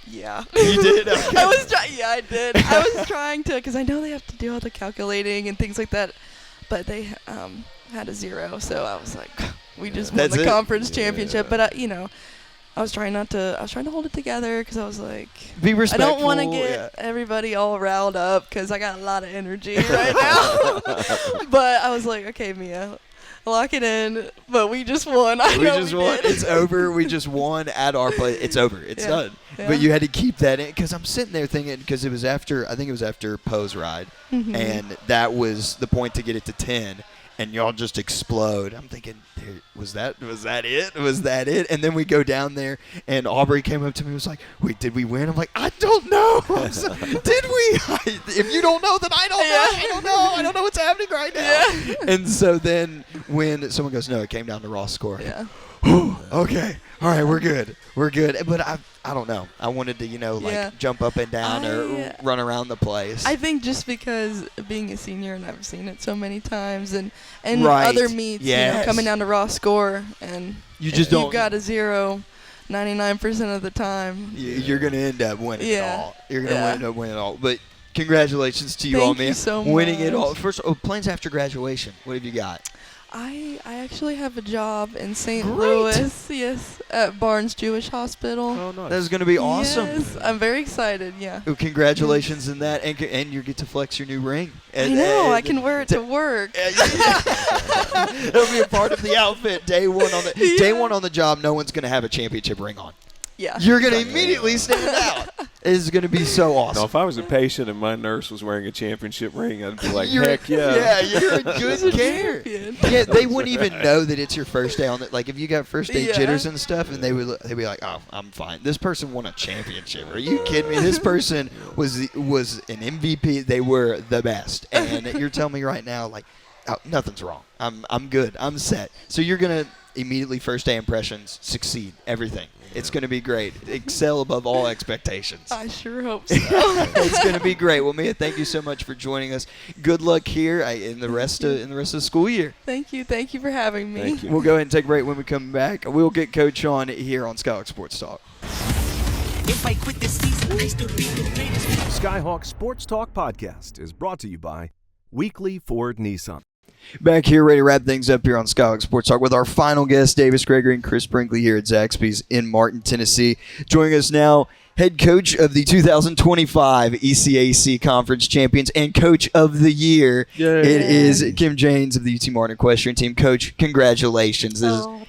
Yeah. You did? Okay. I did. I was trying to, because I know they have to do all the calculating and things like that, but they had a 0, so I was like, we just won the conference championship. But I was trying to hold it together because I was like, be respectful. I don't want to get everybody all riled up because I got a lot of energy right now. But I was like, okay, Mia, lock it in, but we just won. I We know just we won. did. It's over. We just won at our place. It's over. It's Yeah. done. Yeah. But you had to keep that in because I'm sitting there thinking because it was after I think it was after Poe's ride, and that was the point to get it to 10. And y'all just explode. I'm thinking, was that it? Was that it? And then we go down there, and Aubrey came up to me and was like, wait, did we win? I'm like, I don't know. Did we? If you don't know, then I don't know. I don't know. I don't know what's happening right now. Yeah. And so then when someone goes, no, it came down to raw score. Yeah. Okay. All right, we're good. We're good. But I don't know. I wanted to, Yeah. jump up and down or run around the place. I think just because being a senior and I've seen it so many times and Right. other meets, Yes. coming down to raw score and You just if don't- you've got a 0 99% of the time. You're going to end up winning it Yeah. all. You're going to Yeah. end up winning it all. But congratulations to you Thank all, man. you so winning it much. all. First, plans after graduation. What have you got? I actually have a job in St. Great. Louis, yes, at Barnes Jewish Hospital. Oh, nice. That is going to be awesome. Yes, I'm very excited, yeah. Well, congratulations in that. And you get to flex your new ring. I know, I can wear it to work. It'll be a part of the outfit. Day one on the job, no one's going to have a championship ring on. Yeah. You're going to immediately stand out. It's going to be so awesome. Now, if I was a patient and my nurse was wearing a championship ring, I'd be like, You're- heck yeah. Yeah, you're in good care. champion. Yeah, they wouldn't even know that it's your first day on it. Like if you got first day Yeah. jitters and stuff, and they'd be like, "Oh, I'm fine. This person won a championship. Are you kidding me? This person was an MVP. They were the best." And you're telling me right now, like, oh, nothing's wrong. I'm good. I'm set. So you're gonna immediately first day impressions succeed everything. It's going to be great. Excel above all expectations. I sure hope so. It's going to be great. Well, Mia, thank you so much for joining us. Good luck here in the rest of the school year. Thank you for having me. Thank you. We'll go ahead and take a break. When we come back, we'll get Coach on here on Skyhawk Sports Talk. If I quit this season, I still be the greatest. Skyhawk Sports Talk Podcast is brought to you by Weekly Ford Nissan. Back here, ready to wrap things up here on Skyhawk Sports Talk with our final guests, Davis Gregory and Chris Brinkley here at Zaxby's in Martin, Tennessee. Joining us now, head coach of the 2025 ECAC Conference Champions and Coach of the Year. Yay. It is Kim Janes of the UT Martin Equestrian Team. Coach, congratulations.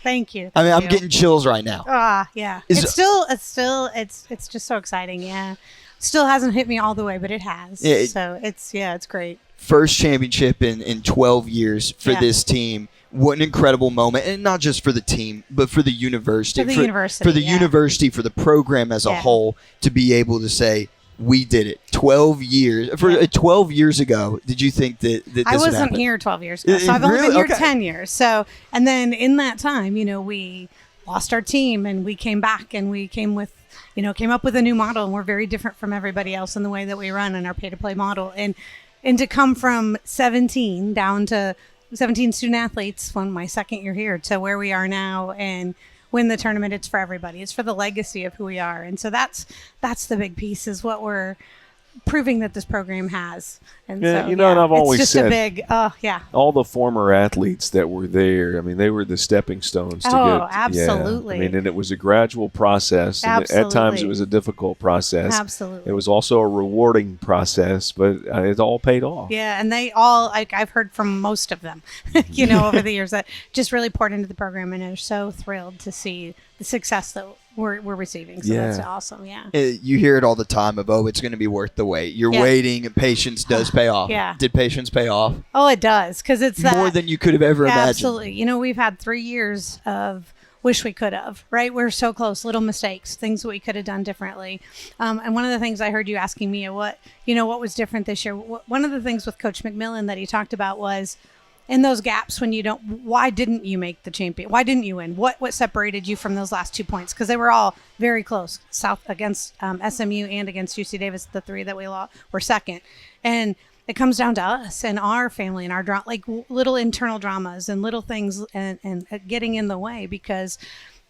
Thank you. I'm getting chills right now. Yeah. Is- It's just so exciting. Yeah. Still hasn't hit me all the way, but it has. Yeah, So it's great. First championship in 12 years for Yeah. this team. What an incredible moment, and not just for the team, but for the university. For the university, For the yeah. university, for the program as a Yeah. whole, to be able to say, we did it. 12 years. 12 years ago, did you think that this I would wasn't happen? here 12 years ago, so I've only Really? been here Okay. 10 years. So, and then in that time, we lost our team and we came back and we came up with a new model, and we're very different from everybody else in the way that we run in our pay-to-play model. And to come from 17 down to 17 student athletes when my second year here to where we are now and win the tournament, it's for everybody. It's for the legacy of who we are. And so that's the big piece, is what we're proving that this program has. And Yeah, so, and I've always it's just said a big, all the former athletes that were there, I mean, they were the stepping stones to Oh, get. absolutely. Yeah. I mean, and it was a gradual process. And at times Absolutely. it was a difficult process. Absolutely. It was also a rewarding process, but it all paid off. Yeah, and they all, I've heard from most of them, over the years, that just really poured into the program and are so thrilled to see the success that we're receiving. So that's Yeah. awesome, yeah. You hear it all the time of, it's going to be worth the wait. You're Yeah. waiting, and patience does pay off. Yeah. Did patience pay off? Oh, it does, because it's that. More than you could have ever imagined. Absolutely. We've had 3 years of wish we could have, right? We're so close, little mistakes, things that we could have done differently. And one of the things I heard you asking me, what was different this year? One of the things with Coach McMillan that he talked about was, in those gaps when why didn't you make the champion? Why didn't you win? What separated you from those last 2 points? Because they were all very close. South against SMU and against UC Davis, the 3 that we lost were second. And it comes down to us and our family and our little internal dramas and little things and getting in the way, because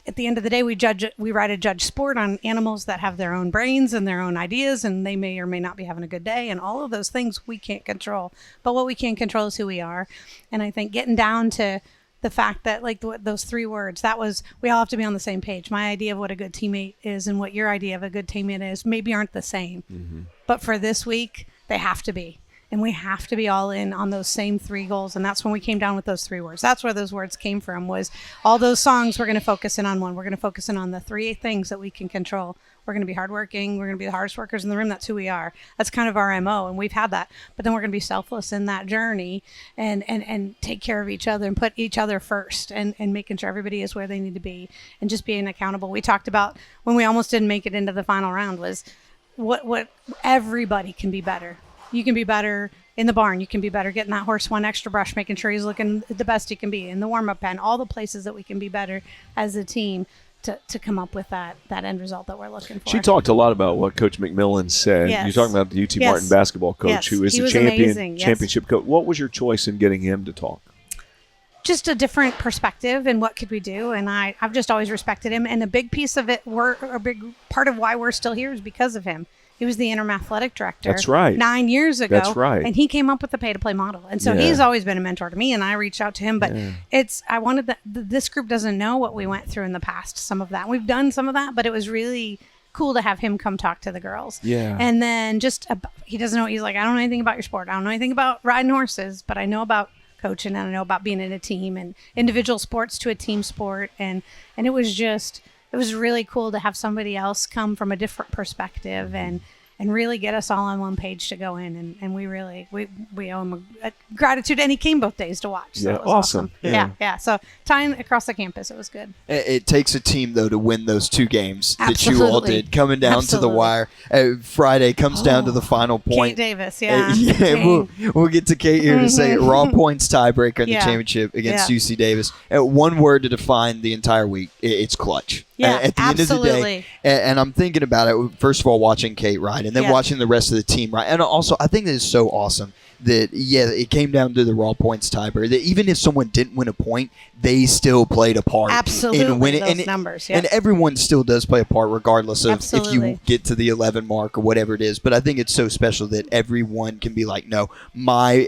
at the end of the day, we write a judge sport on animals that have their own brains and their own ideas, and they may or may not be having a good day, and all of those things we can't control. But what we can control is who we are. And I think getting down to the fact that, those 3 words, that was, we all have to be on the same page. My idea of what a good teammate is and what your idea of a good teammate is maybe aren't the same. Mm-hmm. But for this week, they have to be. And we have to be all in on those same 3 goals. And that's when we came down with those 3 words. That's where those words came from, was all those songs. We're going to focus in on one. We're going to focus in on the 3 things that we can control. We're going to be hardworking. We're going to be the hardest workers in the room. That's who we are. That's kind of our MO. And we've had that. But then we're going to be selfless in that journey and take care of each other and put each other first and making sure everybody is where they need to be and just being accountable. We talked about when we almost didn't make it into the final round was what everybody can be better. You can be better in the barn. You can be better getting that horse one extra brush, making sure he's looking the best he can be in the warm-up pen, all the places that we can be better as a team to come up with that end result that we're looking for. She talked a lot about what Coach McMillan said. Yes. You're talking about the UT Martin basketball coach who is he the was amazing. championship coach. What was your choice in getting him to talk? Just a different perspective and what could we do, and I've just always respected him, and a big piece of it, a big part of why we're still here is because of him. He was the interim athletic director. That's right. 9 years ago. That's right. And he came up with the pay-to-play model. And so he's always been a mentor to me, and I reached out to him. But I wanted this group doesn't know what we went through in the past, some of that. We've done some of that, but it was really cool to have him come talk to the girls. Yeah. And then he doesn't know, he's like, I don't know anything about your sport. I don't know anything about riding horses, but I know about coaching and I know about being in a team and individual sports to a team sport. And it was really cool to have somebody else come from a different perspective and really get us all on one page to go in. And we owe him a gratitude. And he came both days to watch. So yeah, it was awesome. Yeah. So tying across the campus, it was good. It takes a team, though, to win those 2 games that you all did. Coming down to the wire. Friday comes down to the final point. Kate Davis, we'll get to Kate here to say it. Raw points tiebreaker in the championship against UC Davis. One word to define the entire week, it's clutch. Yeah, at the end of the day. And I'm thinking about it, first of all, watching Kate ride and then watching the rest of the team ride. And also, I think that is so awesome that, it came down to the raw points tiebreaker, that even if someone didn't win a point, they still played a part in winning. Those numbers, and everyone still does play a part regardless of if you get to the 11 mark or whatever it is. But I think it's so special that everyone can be like, no,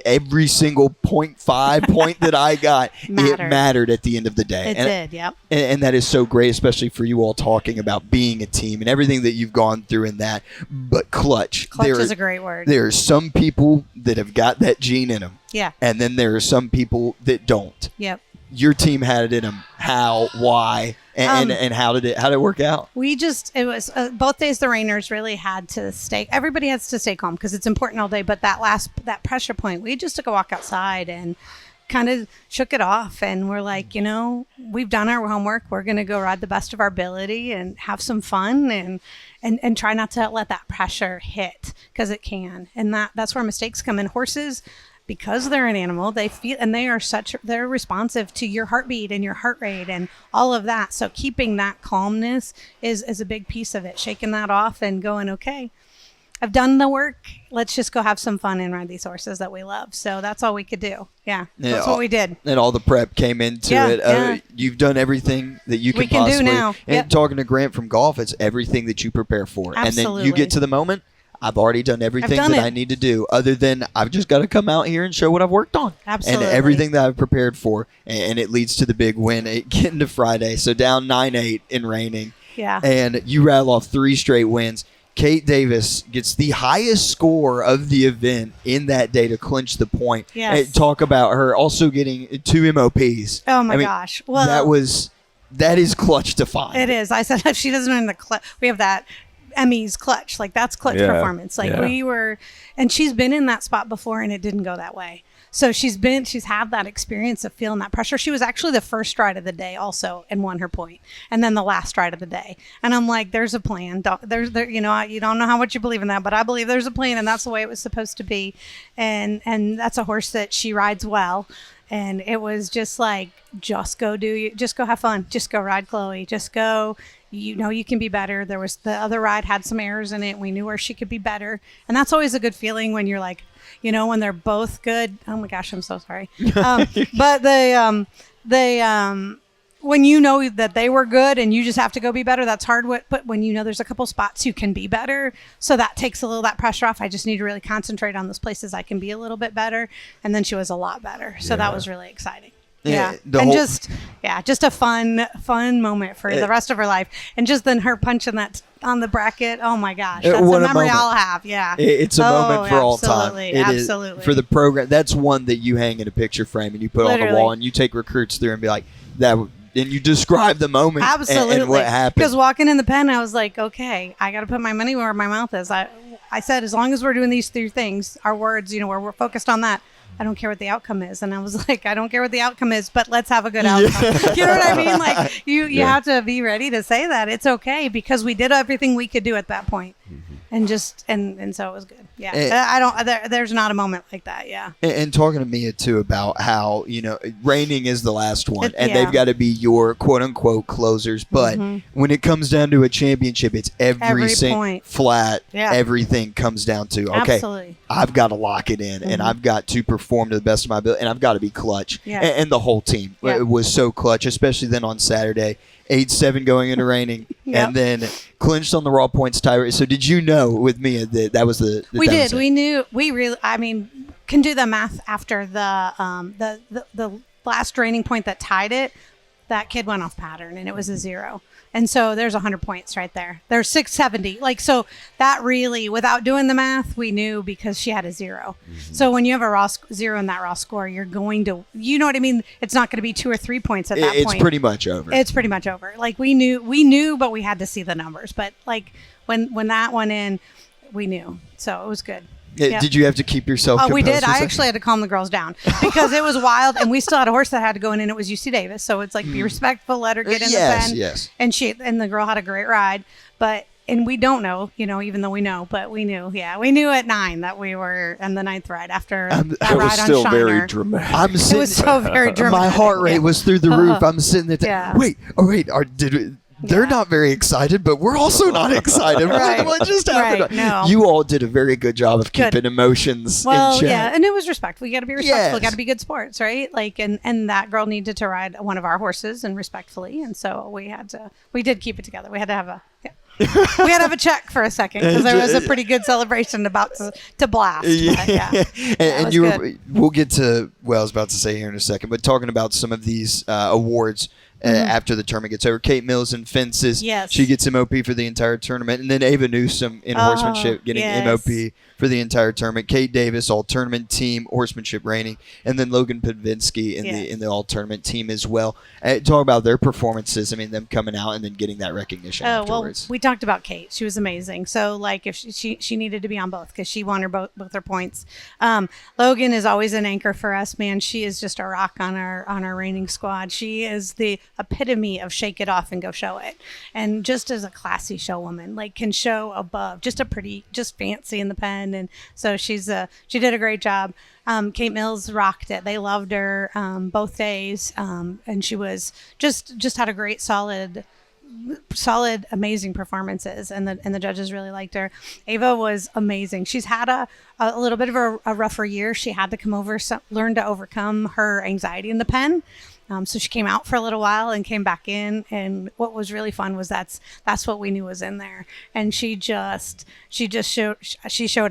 every single 0.5 point that I got, it mattered at the end of the day. It did, yep. And that is so great, especially for you all talking about being a team and everything that you've gone through in that. But clutch. Clutch is a great word. There are some people that have got that gene in them. Yeah. And then there are some people that don't. Yep. Your team had it in them. How, why, and how did it work out? It was both days the Rainers really had to everybody has to stay calm because it's important all day. But that pressure point, we just took a walk outside and kind of shook it off. And we're like, we've done our homework. We're going to go ride the best of our ability and have some fun and try not to let that pressure hit because it can. And that's where mistakes come in. Horses, because they're an animal, they feel, and they're responsive to your heartbeat and your heart rate and all of that. So keeping that calmness is a big piece of it. Shaking that off and going, okay, I've done the work. Let's just go have some fun and ride these horses that we love. So that's all we could do. Yeah, that's what we did. And all the prep came into it. Yeah. You've done everything that you can possibly do now. And talking to Grant from golf, it's everything that you prepare for. Absolutely. And then you get to the moment, I've already done everything that I need to do, other than I've just got to come out here and show what I've worked on. Absolutely. And everything that I've prepared for. And it leads to the big win, getting to Friday. So down 9-8 in raining. Yeah. And you rattle off 3 straight wins. Kate Davis gets the highest score of the event in that day to clinch the point. Yes. And talk about her also getting 2 MOPs. Oh, my gosh. Well, that is clutch to find. It is. I said, if she doesn't win the clutch, we have that Emmy's clutch. Like, that's clutch performance. Like, we were, and she's been in that spot before and it didn't go that way. So she's had that experience of feeling that pressure. She was actually the first ride of the day also and won her point. And then the last ride of the day. And I'm like, there's a plan. You don't know how much you believe in that, but I believe there's a plan and that's the way it was supposed to be. And that's a horse that she rides well. And it was just like, just go have fun. Just go ride Chloe. Just go, you can be better. There was the other ride had some errors in it. We knew where she could be better. And that's always a good feeling when you're like, when they're both good. Oh my gosh, I'm so sorry. But when you know that they were good and you just have to go be better, that's hard. But when there's a couple spots you can be better, so that takes a little that pressure off. I just need to really concentrate on those places I can be a little bit better. And then she was a lot better. So that was really exciting. Yeah, and just a fun moment for the rest of her life, and just then her punching that on the bracket. Oh my gosh, that's a memory I'll have. Yeah, it's a moment for all time. Absolutely, for the program. That's one that you hang in a picture frame and you put on the wall, and you take recruits through and be like that. And you describe the moment and what happened. Because walking in the pen, I was like, okay, I got to put my money where my mouth is. I said, as long as we're doing these 3 things, our words, where we're focused on that, I don't care what the outcome is. And I was like, I don't care what the outcome is, but let's have a good outcome. You know what I mean? Like you have to be ready to say that. It's okay because we did everything we could do at that point. And just and so it was good. Yeah, there's not a moment like that. Yeah. And talking to Mia too about how reigning is the last one, and they've got to be your quote unquote closers. But when it comes down to a championship, it's every point flat. Yeah. Everything comes down to okay. I've got to lock it in, and I've got to perform to the best of my ability, and I've got to be clutch. Yeah. And the whole team was so clutch, especially then on Saturday. 8-7 going into reigning, and then clinched on the raw points tie. So did you know with Mia that was the? We did. We knew. We really. I mean, can do the math after the last reigning point that tied it. That kid went off pattern, and it was a 0. And so there's 100 points right there. There's 670. So that really, without doing the math, we knew because she had a 0. So when you have a raw 0 in that raw score, you're going to, you know what I mean? It's not going to be 2 or 3 points at that point. It's pretty much over. It's pretty much over. Like we knew, but we had to see the numbers. But like when that went in, we knew. So it was good. Did you have to keep yourself composed? We did. I actually had to calm the girls down because it was wild, and we still had a horse that had to go in, and it was UC Davis. So it's like be respectful, let her get in the pen. Yes. And the girl had a great ride, and we don't know, even though we know, but we knew. Yeah, we knew at 9 that we were in the 9th ride after that ride on Shiner. It was still very dramatic. It was so very dramatic. My heart rate was through the roof. I'm sitting there. Wait. They're not very excited, but we're also not excited. What just happened? Right. No. You all did a very good job of keeping emotions in check. Yeah, and it was respectful. You got to be respectful. You got to be good sports, right? Like, and that girl needed to ride one of our horses and respectfully, and so we did keep it together. We had to have we had to have a check for a second because there was a pretty good celebration about to blast. And we'll get to I was about to say here in a second, but talking about some of these awards. After the tournament gets over, Kate Mills in fences. Yes. She gets MOP for the entire tournament. And then Ava Newsom in horsemanship getting MOP for the entire tournament. Kate Davis, all-tournament team, horsemanship reigning. And then Logan Podvinsky in the all-tournament team as well. Talk about their performances. I mean, them coming out and then getting that recognition afterwards. Well, we talked about Kate. She was amazing. So, like, if she needed to be on both because she won both her points. Logan is always an anchor for us, man. She is just a rock on our reigning squad. She is the epitome of shake it off and go show it, and just as a classy showwoman, like can show above, just fancy in the pen, and so she did a great job. Kate Mills rocked it. They loved her both days, and she was just had a great solid, amazing performances, and the judges really liked her. Ava was amazing. She's had a little bit of a rougher year. She had to learn to overcome her anxiety in the pen. So she came out for a little while and came back in, and what was really fun was that's what we knew was in there, and she showed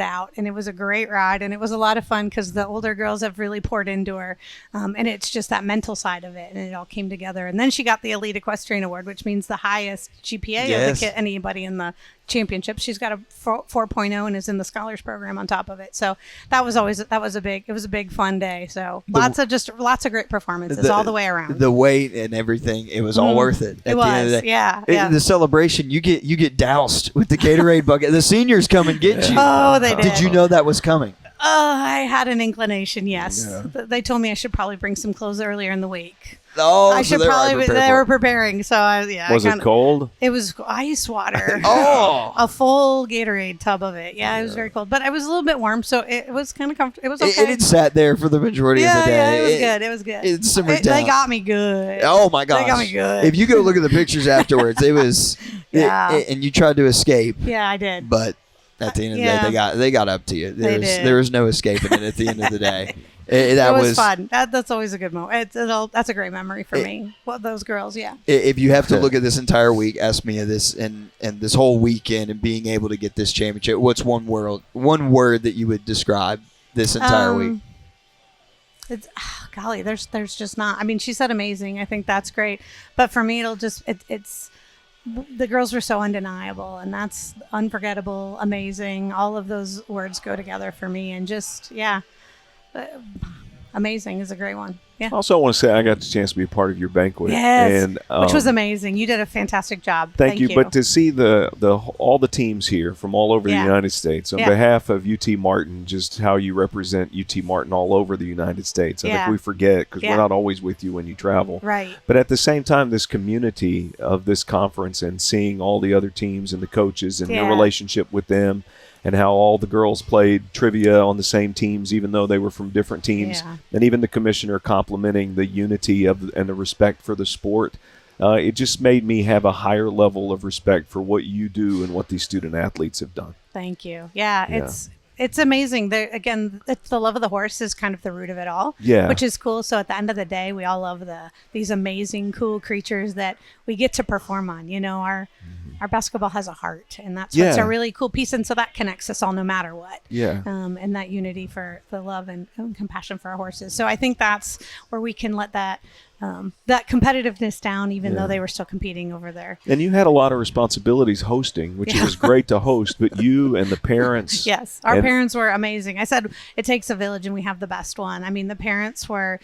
out, and it was a great ride, and it was a lot of fun because the older girls have really poured into her, and it's just that mental side of it, and it all came together, and then she got the Elite Equestrian Award, which means the highest GPA of anybody in the championship. She's got a 4.0 and is in the scholars program on top of it. So that was a big fun day. So lots of great performances all the way around. The weight and everything, it was all worth it. At the end of the day. Yeah. The celebration, you get doused with the Gatorade bucket. The seniors come and get you. Oh, they did. Did you know that was coming? I had an inclination. Yes, they told me I should probably bring some clothes earlier in the week. Oh, I should probably. They were preparing, so Was it cold? It was ice water. A full Gatorade tub of it. Yeah, it was very cold, but it was a little bit warm, so it was kind of comfortable. It was okay. It sat there for the majority of the day. Yeah, it was good. It simmered down. They got me good. Oh my gosh, they got me good. If you go look at the pictures afterwards, it was. And you tried to escape. Yeah, I did. But at the end of the day, they got up to you. There was no escaping it at the end of the day. It was fun. That's always a good moment. That's a great memory for me. Well, those girls, yeah. If you have to look at this entire week, ask me this and this whole weekend and being able to get this championship, what's one word that you would describe this entire week? it's golly, there's just not. I mean, she said amazing. I think that's great. But for me, it's the girls were so undeniable, and that's unforgettable, amazing. All of those words go together for me, and just amazing is a great one. Yeah. Also, I want to say I got the chance to be a part of your banquet. Yes, and, which was amazing. You did a fantastic job. Thank you. But to see all the teams here from all over the United States, on behalf of UT Martin, just how you represent UT Martin all over the United States. I think we forget because we're not always with you when you travel. Right. But at the same time, this community of this conference and seeing all the other teams and the coaches and your relationship with them, and how all the girls played trivia on the same teams, even though they were from different teams. Yeah. And even the commissioner complimenting the unity and the respect for the sport. It just made me have a higher level of respect for what you do and what these student athletes have done. Thank you. Yeah. It's amazing. Again, it's the love of the horse is kind of the root of it all, which is cool. So at the end of the day, we all love these amazing, cool creatures that we get to perform on. You know, our basketball has a heart, and that's what's a really cool piece. And so that connects us all no matter what. Yeah. And that unity for the love and compassion for our horses. So I think that's where we can let that competitiveness down, even though they were still competing over there. And you had a lot of responsibilities hosting, which it was great to host, but you and the parents. Yes, our parents were amazing. I said it takes a village, and we have the best one. I mean, the parents were,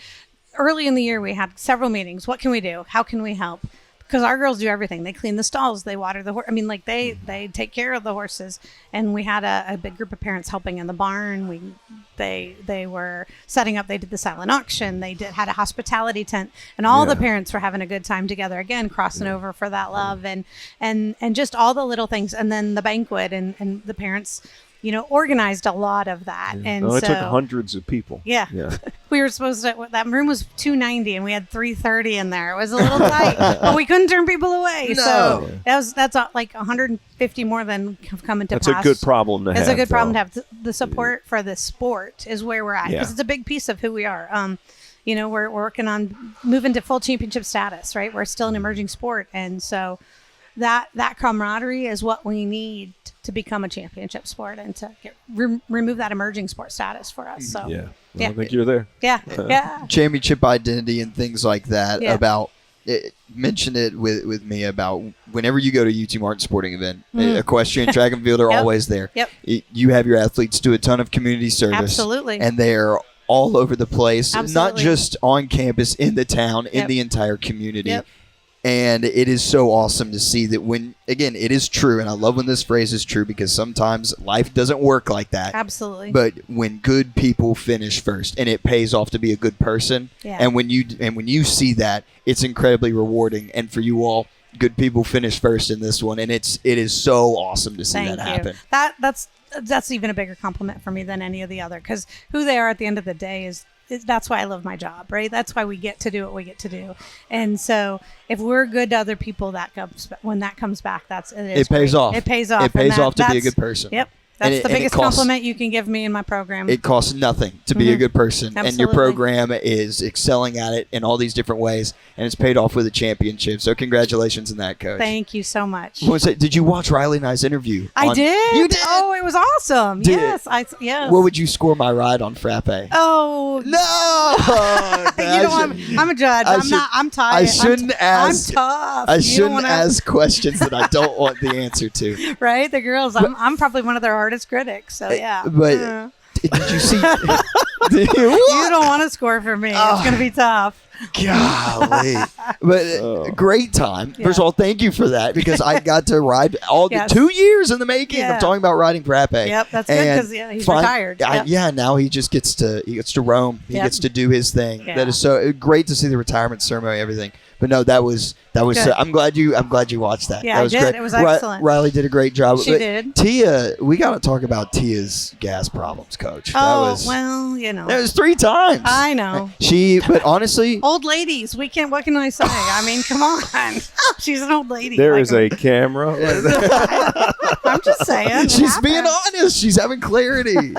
early in the year, we had several meetings. What can we do? How can we help? Because our girls do everything. They clean the stalls. They water the horse. I mean, like they take care of the horses. And we had a big group of parents helping in the barn. They were setting up. They did the silent auction. They had a hospitality tent, and all the parents were having a good time together. Again, crossing over for that love and just all the little things. And then the banquet and the parents, organized a lot of that. And it took hundreds of people. Yeah. We were supposed to, that room was 290 and we had 330 in there. It was a little tight, but we couldn't turn people away. No. So that's like 150 more than have come into pass. That's a good problem to have. It's a good problem to have. The support for the sport is where we're at, because it's a big piece of who we are. We're working on moving to full championship status, right? We're still an emerging sport. And so that camaraderie is what we need to become a championship sport and to remove that emerging sport status for us. So I think you're there. Yeah. Championship identity and things like that. About mention it with me about whenever you go to UT Martin sporting event, equestrian, track and field are always there. Yep. You have your athletes do a ton of community service. Absolutely. And they're all over the place, Absolutely. not just on campus, in the town, in the entire community. Yep. And it is so awesome to see that when, again, it is true, and I love when this phrase is true because sometimes life doesn't work like that. Absolutely. But when good people finish first, and it pays off to be a good person, and when you see that, it's incredibly rewarding. And for you all, good people finish first in this one, and it is so awesome to see that happen. That's even a bigger compliment for me than any of the other, because who they are at the end of the day is that's why I love my job, right? That's why we get to do what we get to do. And so if we're good to other people, when that comes back, it pays off. It pays off. It pays off to be a good person. Yep. That's the biggest compliment you can give me in my program. It costs nothing to be a good person. Absolutely. And your program is excelling at it in all these different ways, and it's paid off with a championship. So congratulations on that, Coach. Thank you so much. Did you watch Riley and I's interview? I did. You did? Oh, it was awesome. Yes. Yes. What would you score my ride on Frappe? Oh. No. I'm a judge. I'm tired. I shouldn't ask. I'm tough. I shouldn't ask questions that I don't want the answer to. Right? The girls, I'm probably one of their hardest critics. So, yeah. But did you see? You don't want to score for me. It's going to be tough. Golly. But great time. First of all, thank you for that, because I got to ride the 2 years in the making of talking about riding Frappe. Yep, that's good, because he's retired. Now he just gets to roam. He gets to do his thing. That is so great to see the retirement ceremony, everything. But no, that was. I'm glad you watched that. Yeah, that was I did. Great. It was excellent. Riley did a great job. She did. Tia, we got to talk about Tia's gas problems, Coach. Well, That was 3 times. I know. But honestly, old ladies. What can I say? I mean, come on. She's an old lady. There is a camera. I'm just saying. She's being honest. She's having clarity.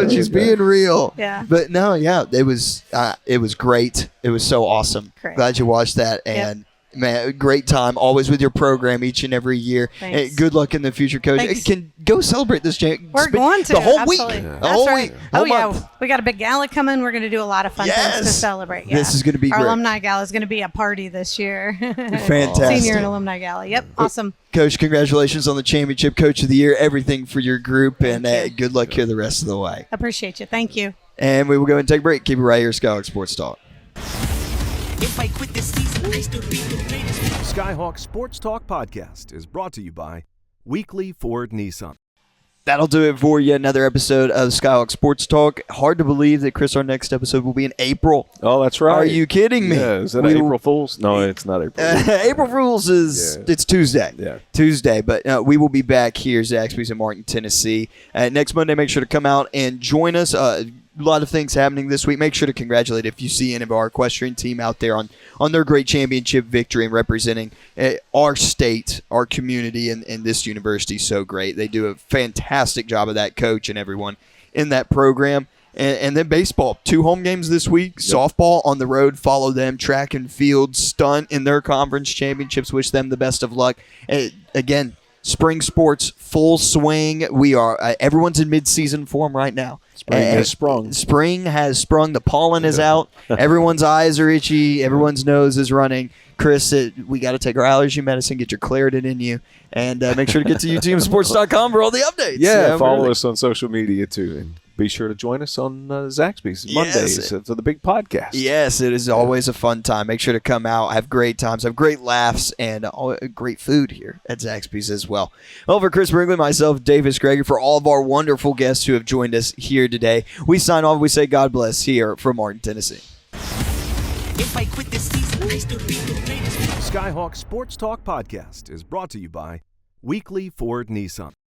She's being real. Yeah. But no, it was great. It was so awesome. Great. Glad you watched that, and Man, great time. Always with your program each and every year. Thanks. Good luck in the future, Coach. Thanks. Can go celebrate this champ. We're going to the whole absolutely. week. That's The whole right. week. Oh Whole yeah, month. we got a big gala coming. We're going to do a lot of fun things to celebrate. Yeah. This is going to be Our great. alumni gala is going to be a party this year. Fantastic. Senior and alumni gala. Yep, awesome. Coach, congratulations on the championship, Coach of the Year, everything for your group, and Thank you. good luck here the rest of the way. Appreciate you. Thank you. And we will go and take a break. Keep it right here, Skyhawk Sports Talk. If I quit this season, I still be the greatest. Skyhawk Sports Talk Podcast is brought to you by Weekly Ford Nissan. That'll do it for yet another episode of Skyhawk Sports Talk. Hard to believe that, Chris, our next episode will be in April. Oh, that's right. Are you kidding me? Yeah, is that April Fool's? No, it's not April Fool's. April Fool's is it's Tuesday. Yeah. Tuesday. But we will be back here, Zaxby's in Martin, Tennessee. Next Monday, make sure to come out and join us. A lot of things happening this week. Make sure to congratulate if you see any of our equestrian team out there on their great championship victory and representing our state, our community, and this university so great. They do a fantastic job of that, coach and everyone in that program. And then baseball, 2 home games this week. Yep. Softball on the road, follow them. Track and field, stunt in their conference championships. Wish them the best of luck. Again, spring sports, full swing. We are everyone's in mid-season form right now. Spring has sprung. Spring has sprung. The pollen is out. Everyone's eyes are itchy. Everyone's nose is running. Chris, we got to take our allergy medicine, get your Claritin in you, and make sure to get to UTMsports.com for all the updates. Yeah, follow us on social media, too. And be sure to join us on Zaxby's Mondays for the big podcast. Yes, it is always a fun time. Make sure to come out, have great times, have great laughs, and great food here at Zaxby's as well. Well, for Chris Brinkley, myself, Davis Gregory, for all of our wonderful guests who have joined us here today, we sign off. We say God bless here from Martin, Tennessee. If I quit this season, I still be the greatest. Skyhawk Sports Talk Podcast is brought to you by Weekly Ford Nissan.